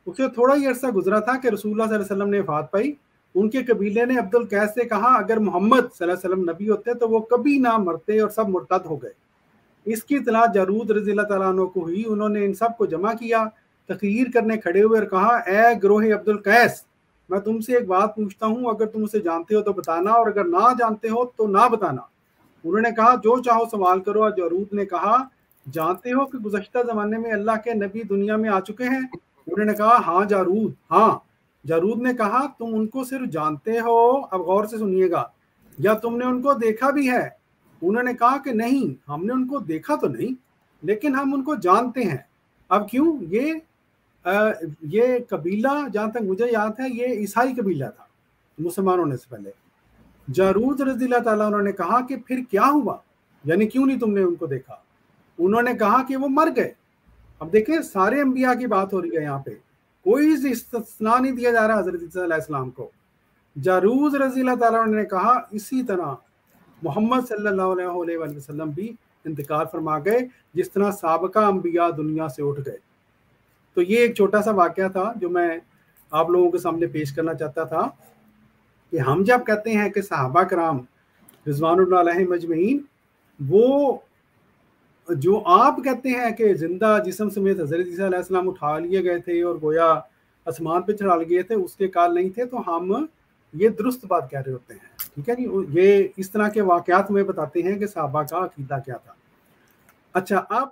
اس سے تھوڑا ہی عرصہ گزرا تھا کہ رسول اللہ صلی اللہ علیہ وسلم نے وفات پائی۔ ان کے قبیلے نے عبد القیس سے کہا اگر محمد صلی اللہ علیہ وسلم نبی ہوتے تو وہ کبھی نہ مرتے اور سب مرتد ہو گئے۔ اس کی اطلاع جارود رضی اللہ تعالیٰ عنہ کو ہوئی، انہوں نے ان سب کو جمع کیا، تقریر کرنے کھڑے ہوئے اور کہا اے گروہ عبد القیس، میں تم سے ایک بات پوچھتا ہوں، اگر تم اسے جانتے ہو تو بتانا اور اگر نہ جانتے ہو تو نہ بتانا۔ انہوں نے کہا جو چاہو سوال کرو۔ اور جارود نے کہا جانتے ہو کہ گزشتہ زمانے میں اللہ کے نبی دنیا میں آ چکے ہیں؟ انہوں نے کہا ہاں جارود، ہاں۔ جارود نے کہا تم ان کو صرف جانتے ہو، اب غور سے سنیے گا، یا تم نے ان کو دیکھا بھی ہے؟ انہوں نے کہا کہ نہیں، ہم نے ان کو دیکھا تو نہیں لیکن ہم ان کو جانتے ہیں۔ اب کیوں؟ یہ قبیلہ جہاں تک مجھے یاد ہے یہ عیسائی قبیلہ تھا مسلمان ہونے سے پہلے۔ جارود رضی اللہ تعالیٰ انہوں نے کہا کہ پھر کیا ہوا، یعنی کیوں نہیں تم نے ان کو دیکھا؟ انہوں نے کہا کہ وہ مر گئے۔ اب دیکھیں سارے انبیاء کی بات ہو رہی ہے یہاں پہ، کوئی استثناء نہیں دیا جا رہا حضرت عیسیٰ علیہ السلام کو۔ جارود رضی اللہ تعالیٰ نے کہا اسی طرح محمد صلی اللہ علیہ وآلہ وسلم بھی انتقال فرما گئے جس طرح سابقہ انبیاء دنیا سے اٹھ گئے۔ تو یہ ایک چھوٹا سا واقعہ تھا جو میں آپ لوگوں کے سامنے پیش کرنا چاہتا تھا کہ ہم جب کہتے ہیں کہ صحابہ کرام رضوان اللہ علیہم اجمعین، وہ جو آپ کہتے ہیں کہ زندہ جسم سمیت حضرت عیسیٰ علیہ السلام اٹھا لیے گئے تھے اور گویا آسمان پہ چڑھا لیے گئے تھے، اس کے کال نہیں تھے، تو ہم یہ درست بات کہہ رہے ہوتے ہیں۔ ٹھیک ہے جی، یہ اس طرح کے واقعات ہمیں بتاتے ہیں کہ صحابہ کا عقیدہ کیا تھا۔ اچھا، اب